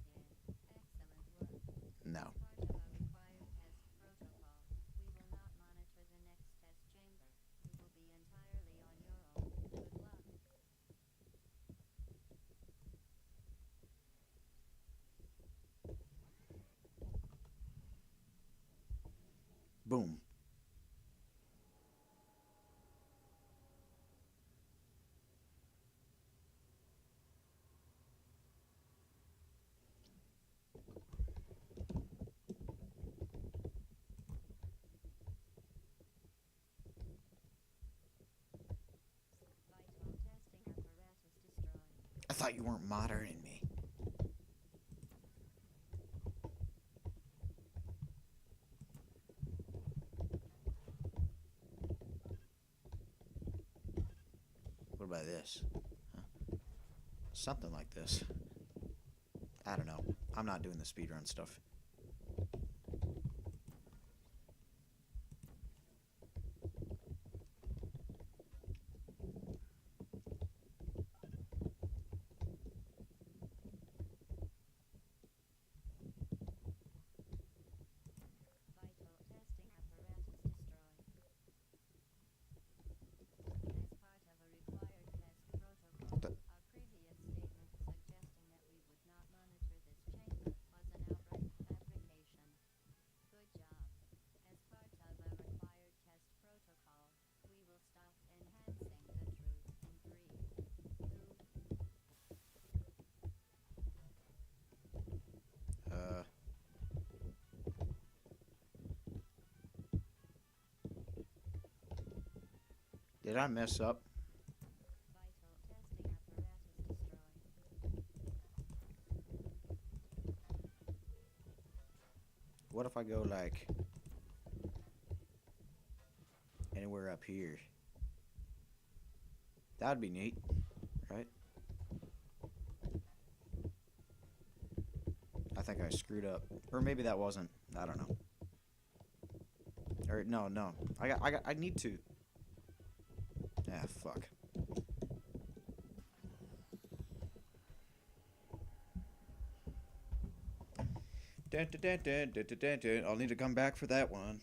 excellent work. No. As part of our required test protocol, we will not monitor the next test chamber. You will be entirely on your own. Good luck. Boom. Vital testing apparatus destroyed. I thought you weren't monitoring me. What about this? Huh? Something like this. I don't know. I'm not doing the speedrun stuff. Vital testing apparatus destroyed. As part of a required test protocol, The- our previous statement suggested Did I mess up? Vital testing apparatus destroyed. What if I go like anywhere up here? That'd be neat, right? I think I screwed up. Or maybe that wasn't. I don't know. Or no. I need to. Ah, fuck. Dun, dun, dun, dun, dun, dun, dun, dun. I'll need to come back for that one.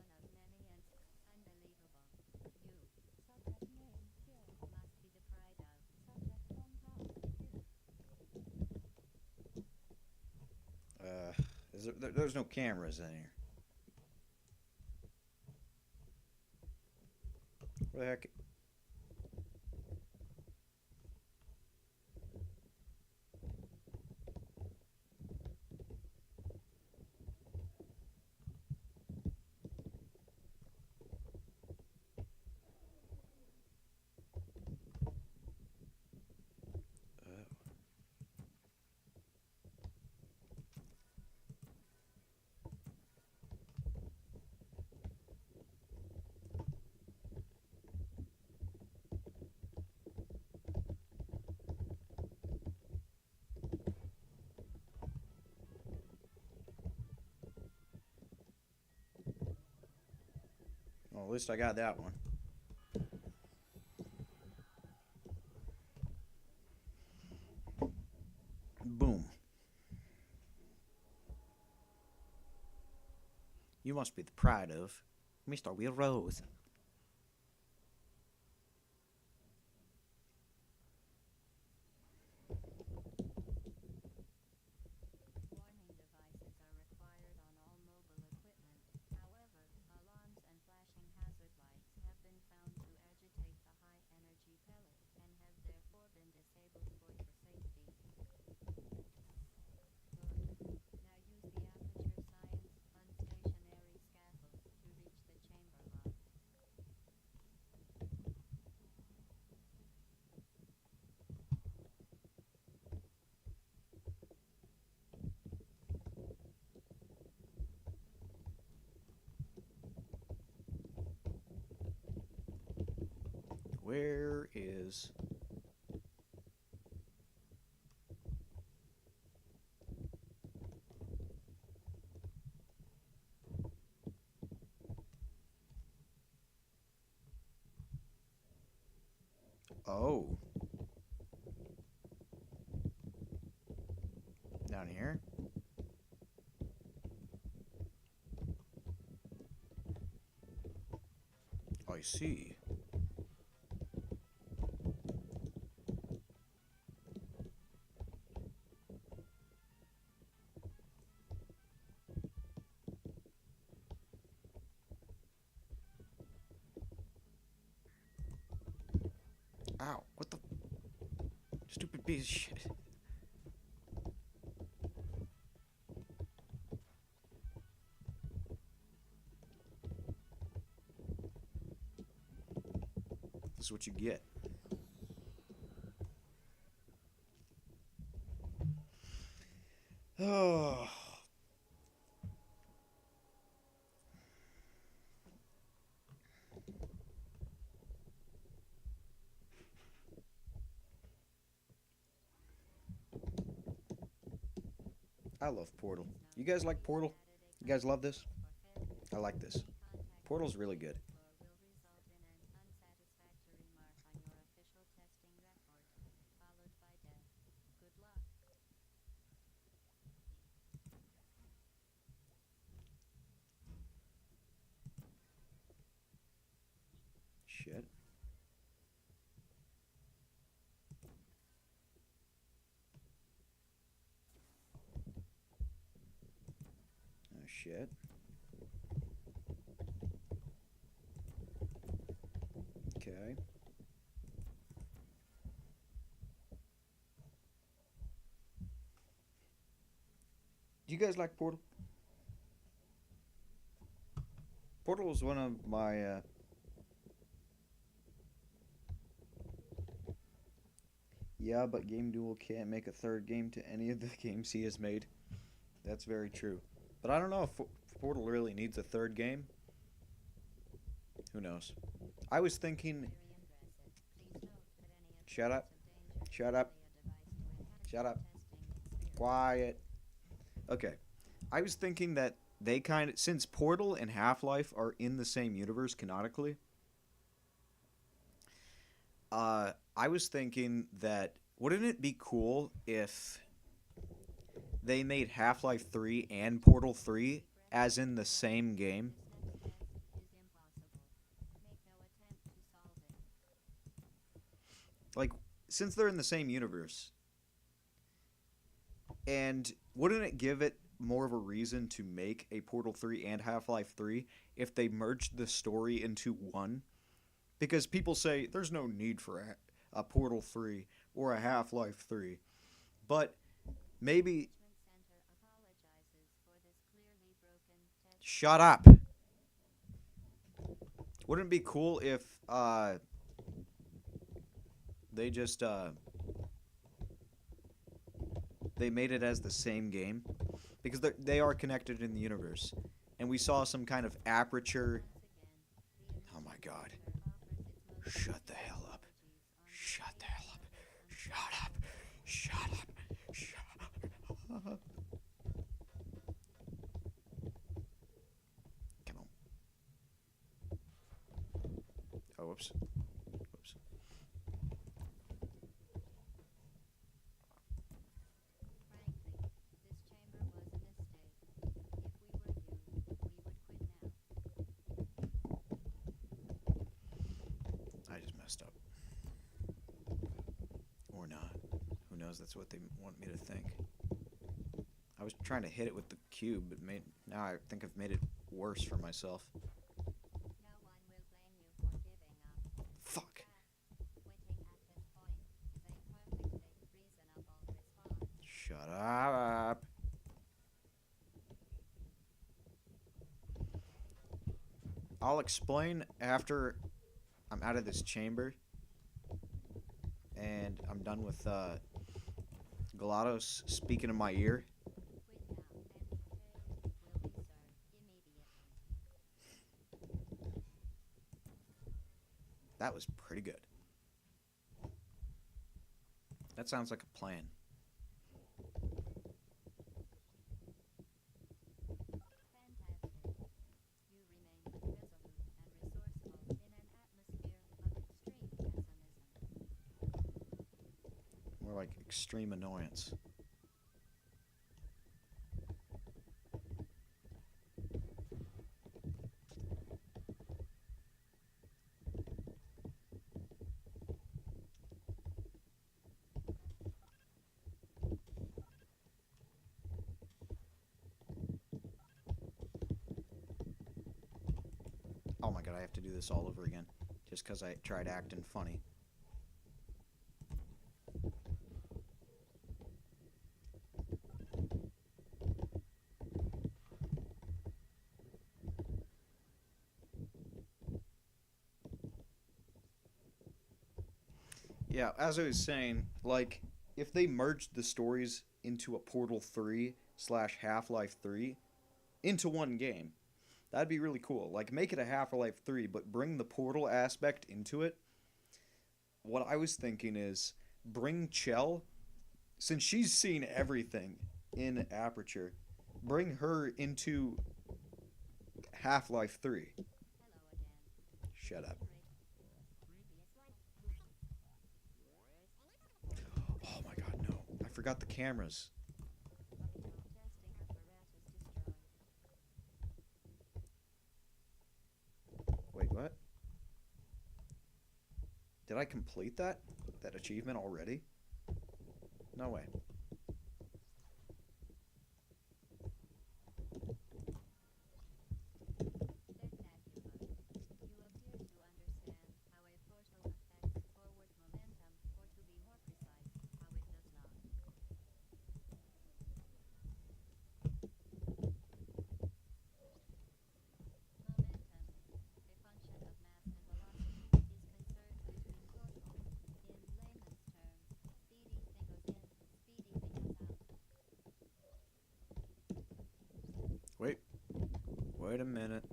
While safety is one of many unbelievable. Subject name here must be the pride of subject hometown. There's no cameras in here. What the heck? Well, at least I got that one. Boom. You must be the pride of Mr. Will Rose. Warning devices are required on all mobile equipment. However, alarms and flashing hazard lights have been found to agitate the high-energy pellet and have therefore been disabled for your safety. Good. Now use the Aperture Science unstationary scaffold to reach the chamber lock. Where is... Oh. Down here? I see. Ow, what the... Stupid piece of shit. This is what you get. Oh. I love Portal. You guys like Portal? You guys love this? I like this. Portal's really good. Will result in an unsatisfactory mark on your official testing record, followed by death. Good luck. Shit. Oh, shit. Okay. you guys like Portal? Portal was one of my. Yeah, but Game Duel can't make a third game to any of the games he has made. That's very true. But I don't know if Portal really needs a third game. Who knows? I was thinking. Shut up. Shut up. Shut up. Quiet. Okay. I was thinking that they kind of, since Portal and Half-Life are in the same universe canonically, I was thinking that wouldn't it be cool if they made Half-Life 3 and Portal 3 as in the same game? Like, since they're in the same universe, and wouldn't it give it more of a reason to make a Portal 3 and Half-Life 3 if they merged the story into one? Because people say there's no need for a Portal 3 or a Half-Life 3. But maybe... Shut up! Wouldn't it be cool if they just they made it as the same game? Because they are connected in the universe. And we saw some kind of aperture... Oh my god. Shut the hell up. Shut the hell up. Shut up. Shut up. Shut up. Come on. Oh, whoops. Whoops. I just messed up. Or not. Who knows? That's what they want me to think. I was trying to hit it with the cube, but now I think I've made it worse for myself. Fuck. Shut up. I'll explain after I'm out of this chamber and I'm done with GLaDOS speaking in my ear. That was pretty good. That sounds like a plan. More like extreme annoyance. Oh my god, I have to do this all over again. Just because I tried acting funny. Yeah, as I was saying, like, if they merged the stories into a Portal 3 / Half-Life 3 into one game, that'd be really cool. Like, make it a Half-Life 3, but bring the Portal aspect into it. What I was thinking is, bring Chell, since she's seen everything in Aperture, bring her into Half-Life 3. Shut up. Oh my god, no. I forgot the cameras. Wait, what? Did I complete that? That achievement already? No way. Wait a minute.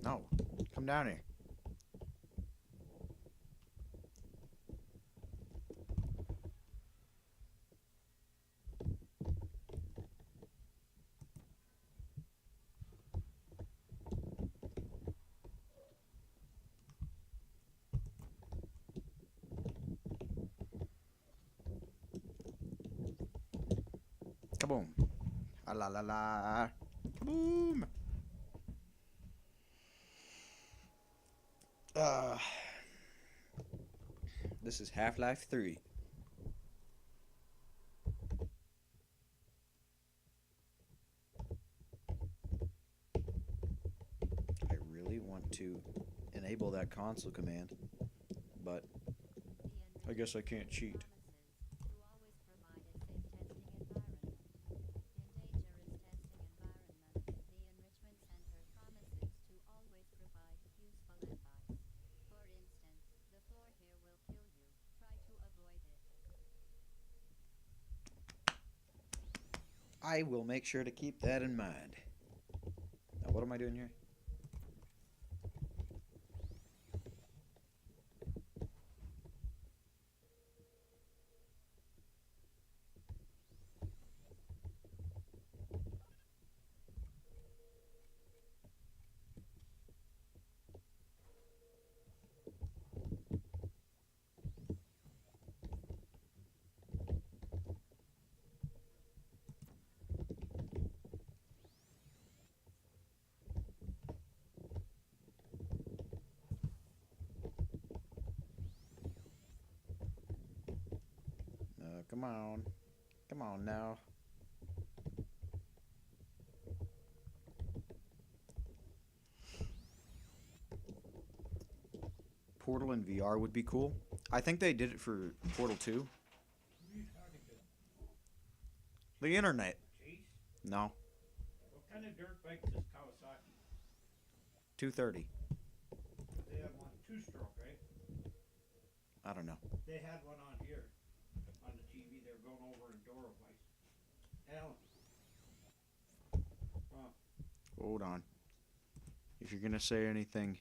No, come down here. Kaboom. Ah la la la. Kaboom. Uh, this is Half-Life 3. I really want to enable that console command, but I guess I can't cheat. I will make sure to keep that in mind. Now, what am I doing here? Come on. Come on now. Portal in VR would be cool. I think they did it for Portal 2. Who are you talking to? The internet. Chase? No. What kind of dirt bike is Kawasaki? 230. They have one two-stroke, right? I don't know. They had one on here, on the TV. They were going over in Dora Vice. Alan. Hold on. If you're gonna say anything.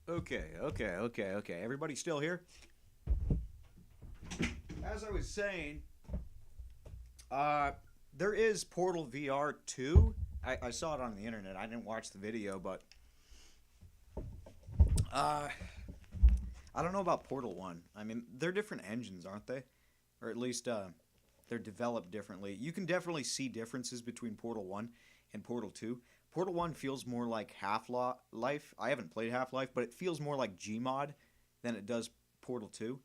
Okay. Everybody still here? As I was saying, there is Portal VR 2. I saw it on the internet. I didn't watch the video, but I don't know about Portal 1. I mean, they're different engines, aren't they? Or at least they're developed differently. You can definitely see differences between Portal 1 and Portal 2, Portal 1 feels more like Half-Life. I haven't played Half-Life, but it feels more like Gmod than it does Portal 2.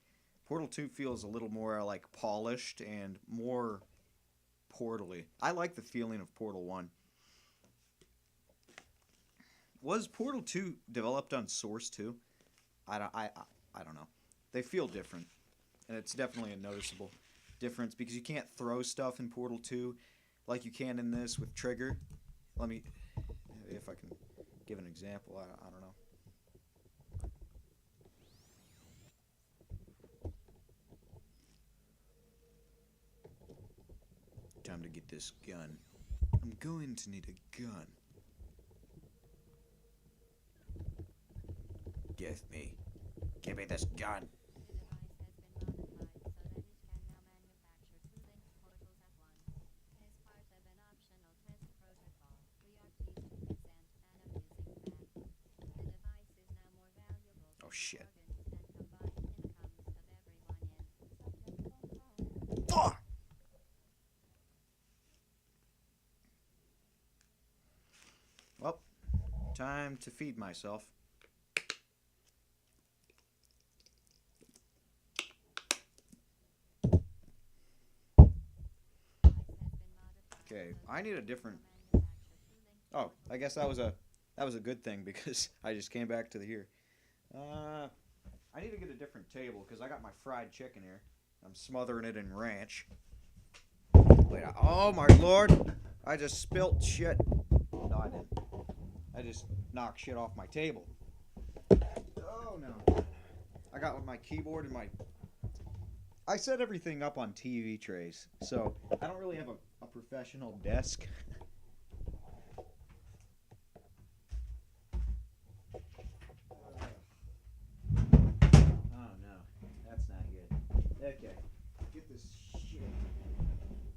Portal 2 feels a little more like polished and more portally. I like the feeling of Portal 1. Was Portal 2 developed on Source 2? I don't know. They feel different, and it's definitely a noticeable difference because you can't throw stuff in Portal 2 like you can in this with Trigger. Let me, if I can give an example. I don't know. Time to get this gun. I'm going to need a gun. Give me this gun. The device has been modified so that it can now manufacture 2 linked portals at once. As part of an optional test protocol, we are pleased to present an amusing fact. The device is now more valuable Oh, than shit. the organs and combined incomes of everyone in subject phone call. Fuck! Well, time to feed myself. Okay, I need a different. Oh, I guess that was a good thing because I just came back to the here. I need to get a different table because I got my fried chicken here. I'm smothering it in ranch. Wait, oh my lord! I just spilt shit. No, I didn't. I just knocked shit off my table. Oh no! I got my keyboard and my. I set everything up on TV trays, so I don't really have a professional desk. Oh no, that's not good. Okay, get this shit.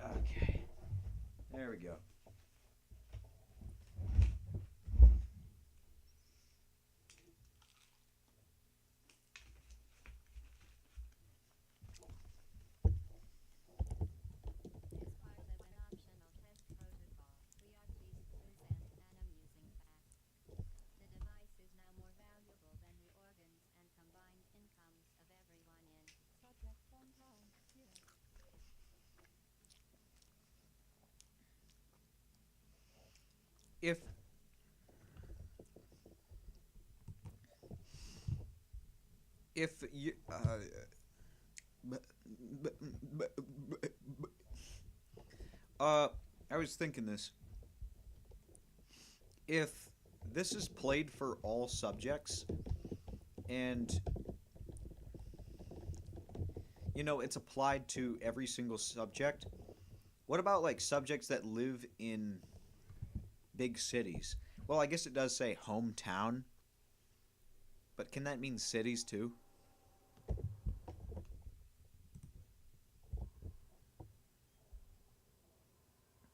Okay, there we go. As part of an optional test protocol, we are pleased to present an amusing fact. The device is now more valuable than the organs and combined incomes of everyone in subject phone call. Here. If you I was thinking this. If this is played for all subjects and it's applied to every single subject, what about like subjects that live in big cities? Well, I guess it does say hometown, but can that mean cities too?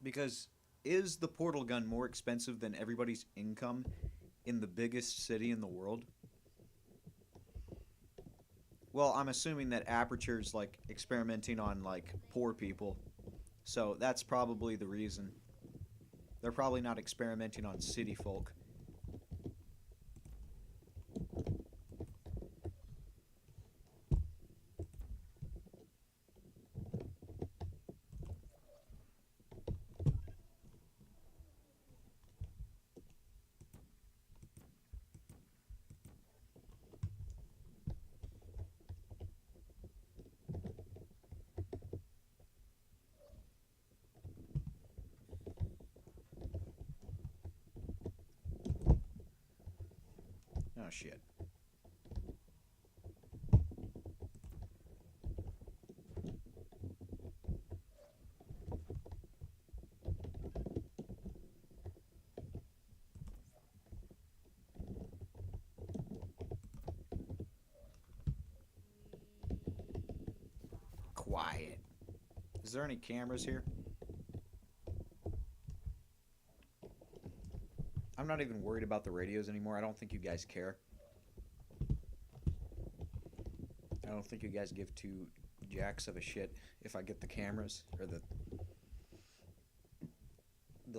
Because is the portal gun more expensive than everybody's income in the biggest city in the world? Well, I'm assuming that Aperture's like experimenting on like poor people. So that's probably the reason. They're probably not experimenting on city folk. Oh shit. Quiet. Is there any cameras here? I'm not even worried about the radios anymore. I don't think you guys care. I don't think you guys give two jacks of a shit if I get the cameras or the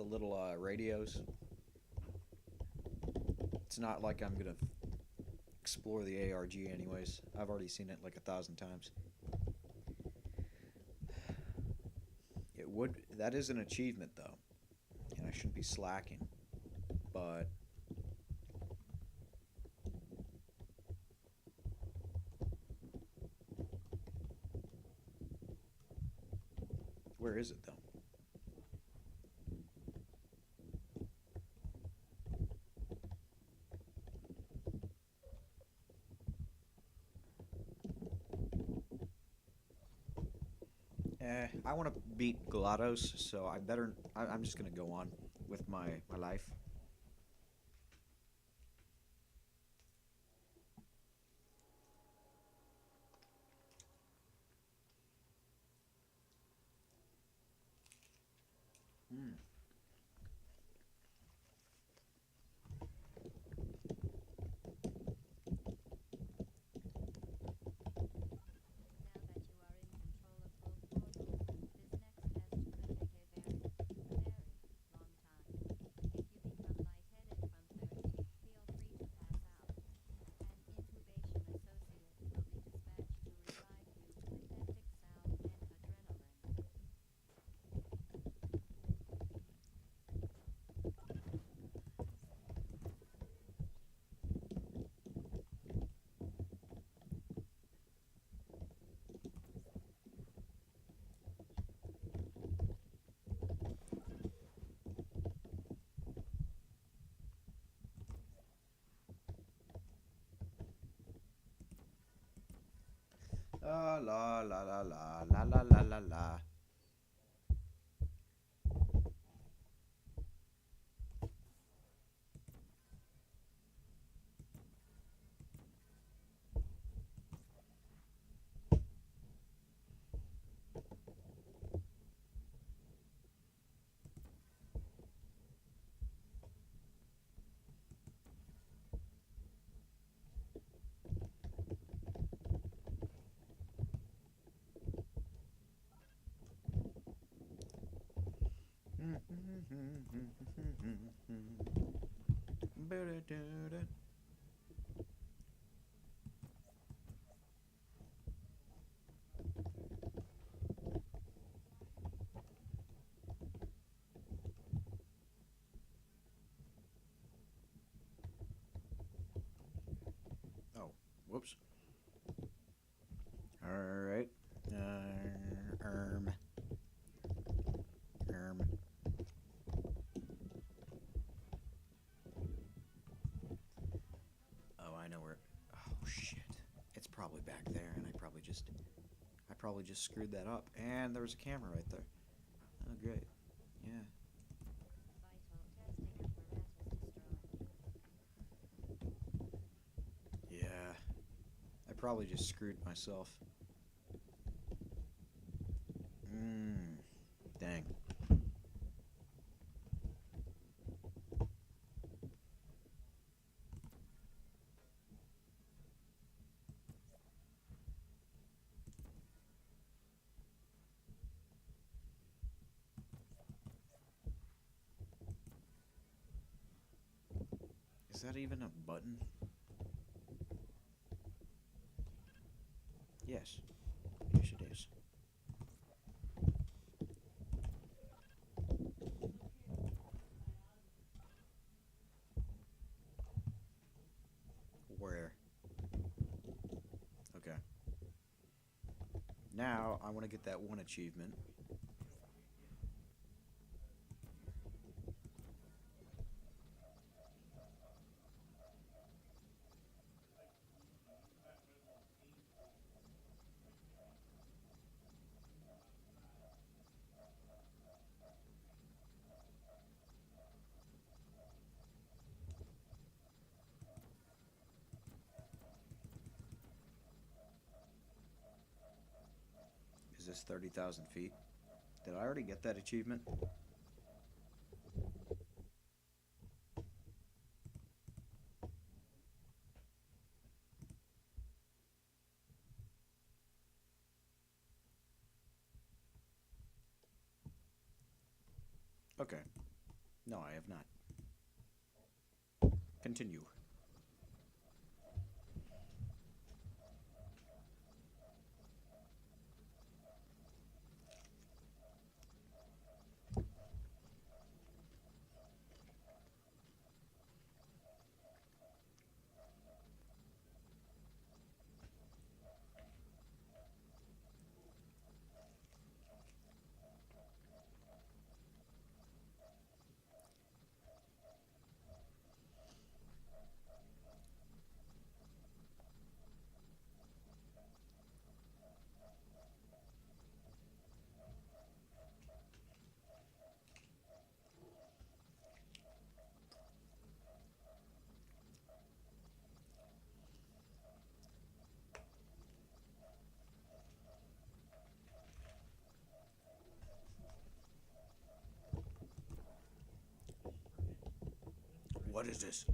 little radios. It's not like I'm gonna explore the ARG anyways. I've already seen it like 1,000 times. It would. That is an achievement though, and I shouldn't be slacking. But where is it though? I want to beat GLaDOS, so I better. I'm just gonna go on with my life. Mm. La la la la la la la la la la. Oh, whoops. All right. Erm. Erm. Oh, I know where. Oh shit! It's probably back there, and I probably just screwed that up. And there was a camera right there. Oh, great. Yeah. Yeah. I probably just screwed myself. Dang. Is that even a button? Yes. Yes, it is. Where? Okay. Now, I want to get that one achievement. Is this 30,000 feet? Did I already get that achievement? Okay. No, I have not. Continue. What is this?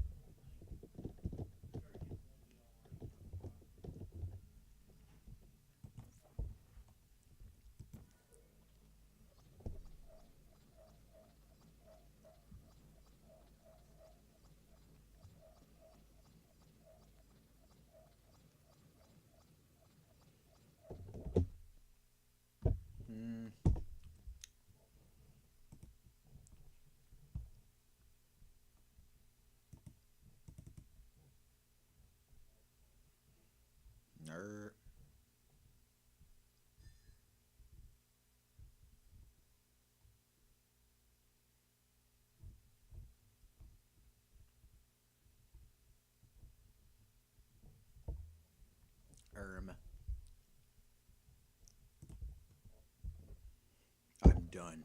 Hmm. Ner. I'm done.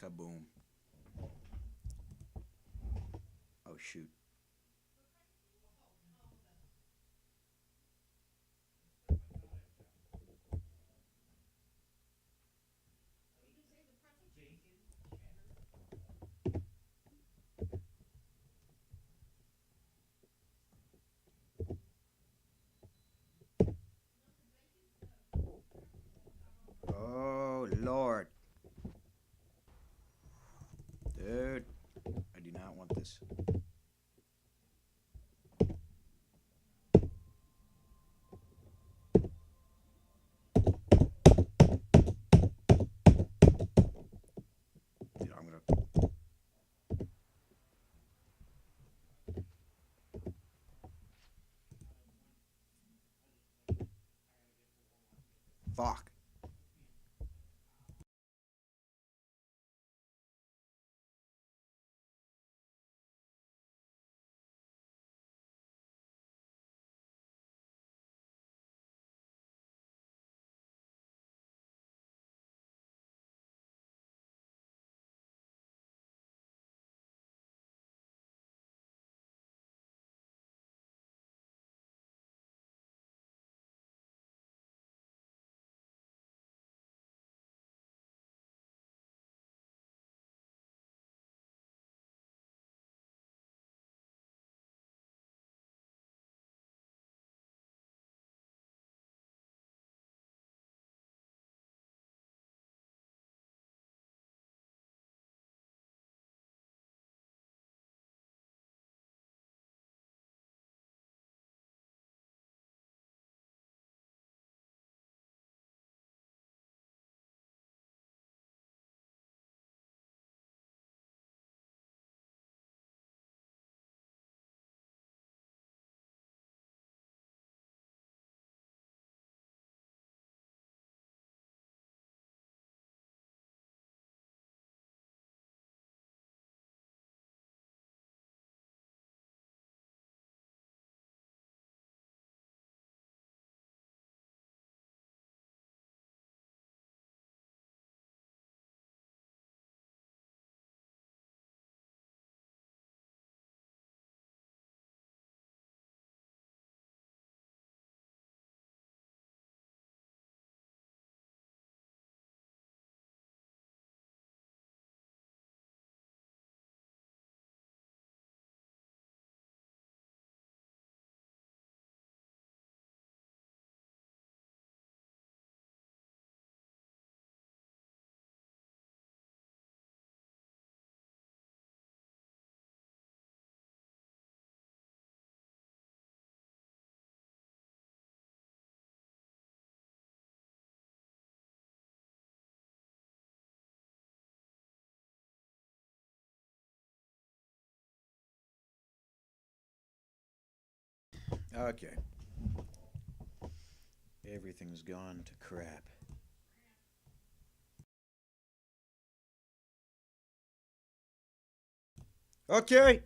Kaboom. Oh, shoot. Oh, Lord. Dude, I do not want this. Dude, I'm gonna... Fuck. Okay. Everything's gone to crap. Okay.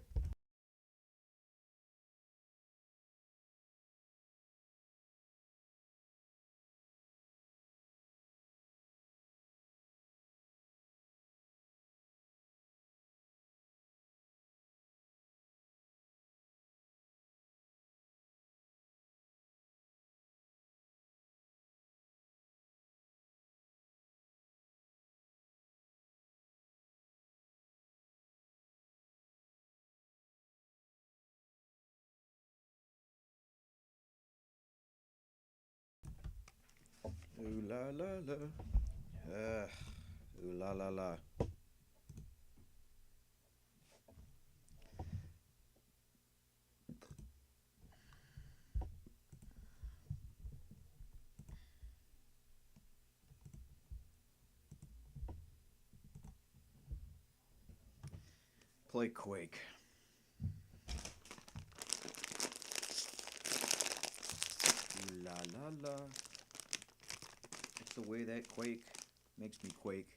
Ooh la la la. Ooh la la la. Play Quake. Ooh la la la. It's the way that Quake makes me quake.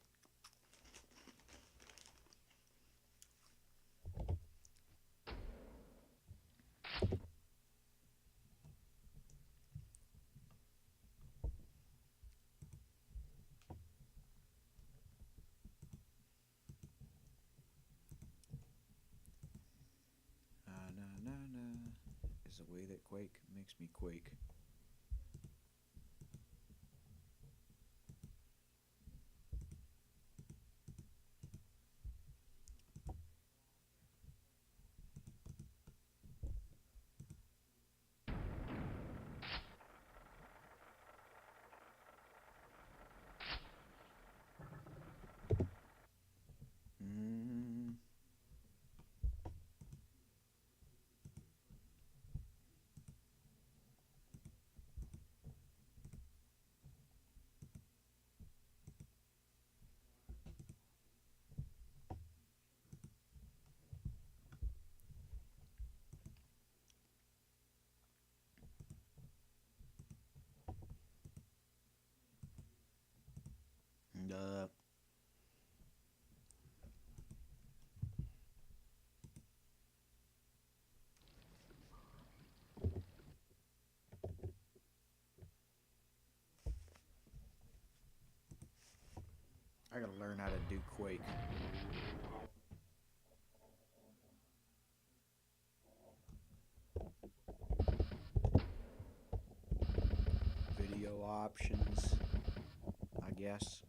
Na na na na. Is the way that Quake makes me quake. Mm. Uh, I gotta learn how to do Quake. Video options, I guess.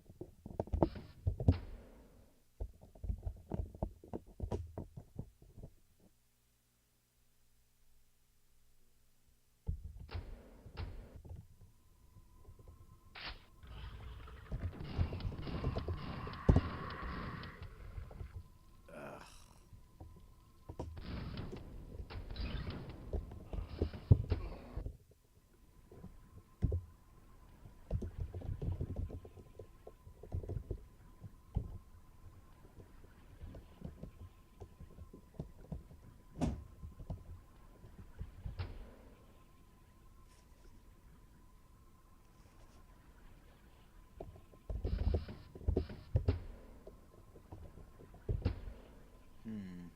Ugh. Hmm.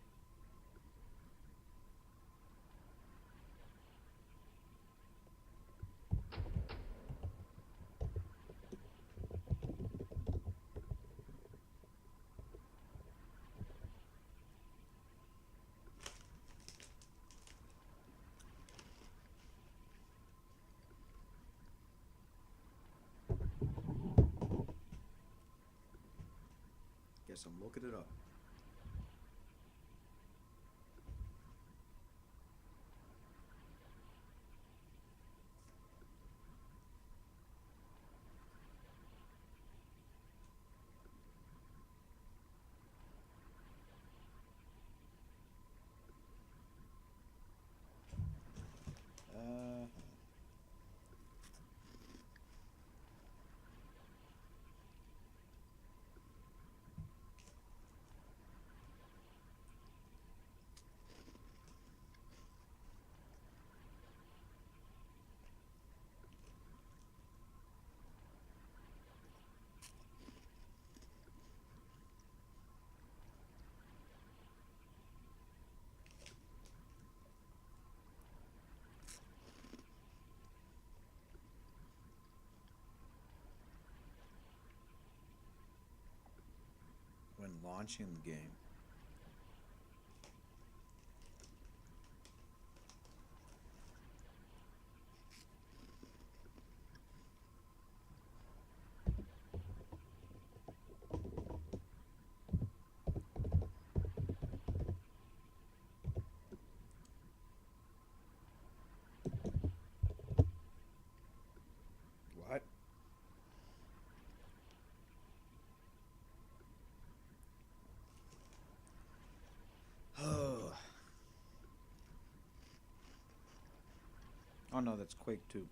Guess I'm looking it up. Uh, when launching the game. What? Oh no, that's Quake 2.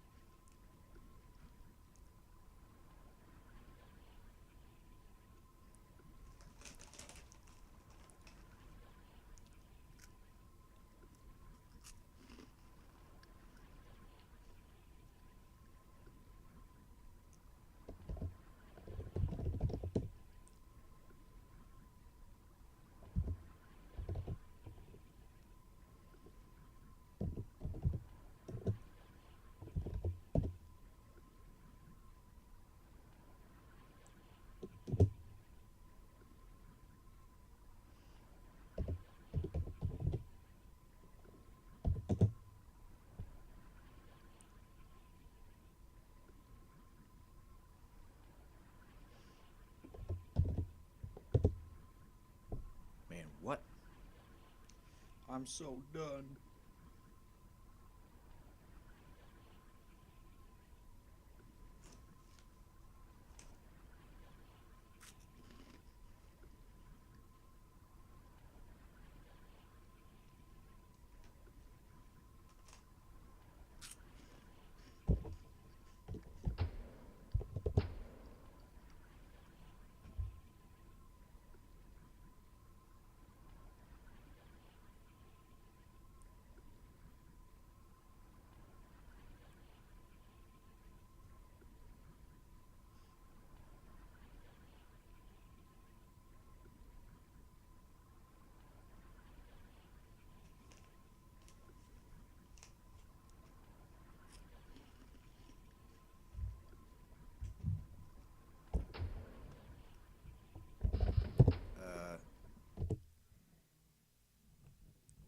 Man, what? I'm so done.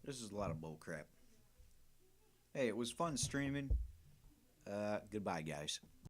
This is a lot of bullcrap. Hey, it was fun streaming. Goodbye, guys.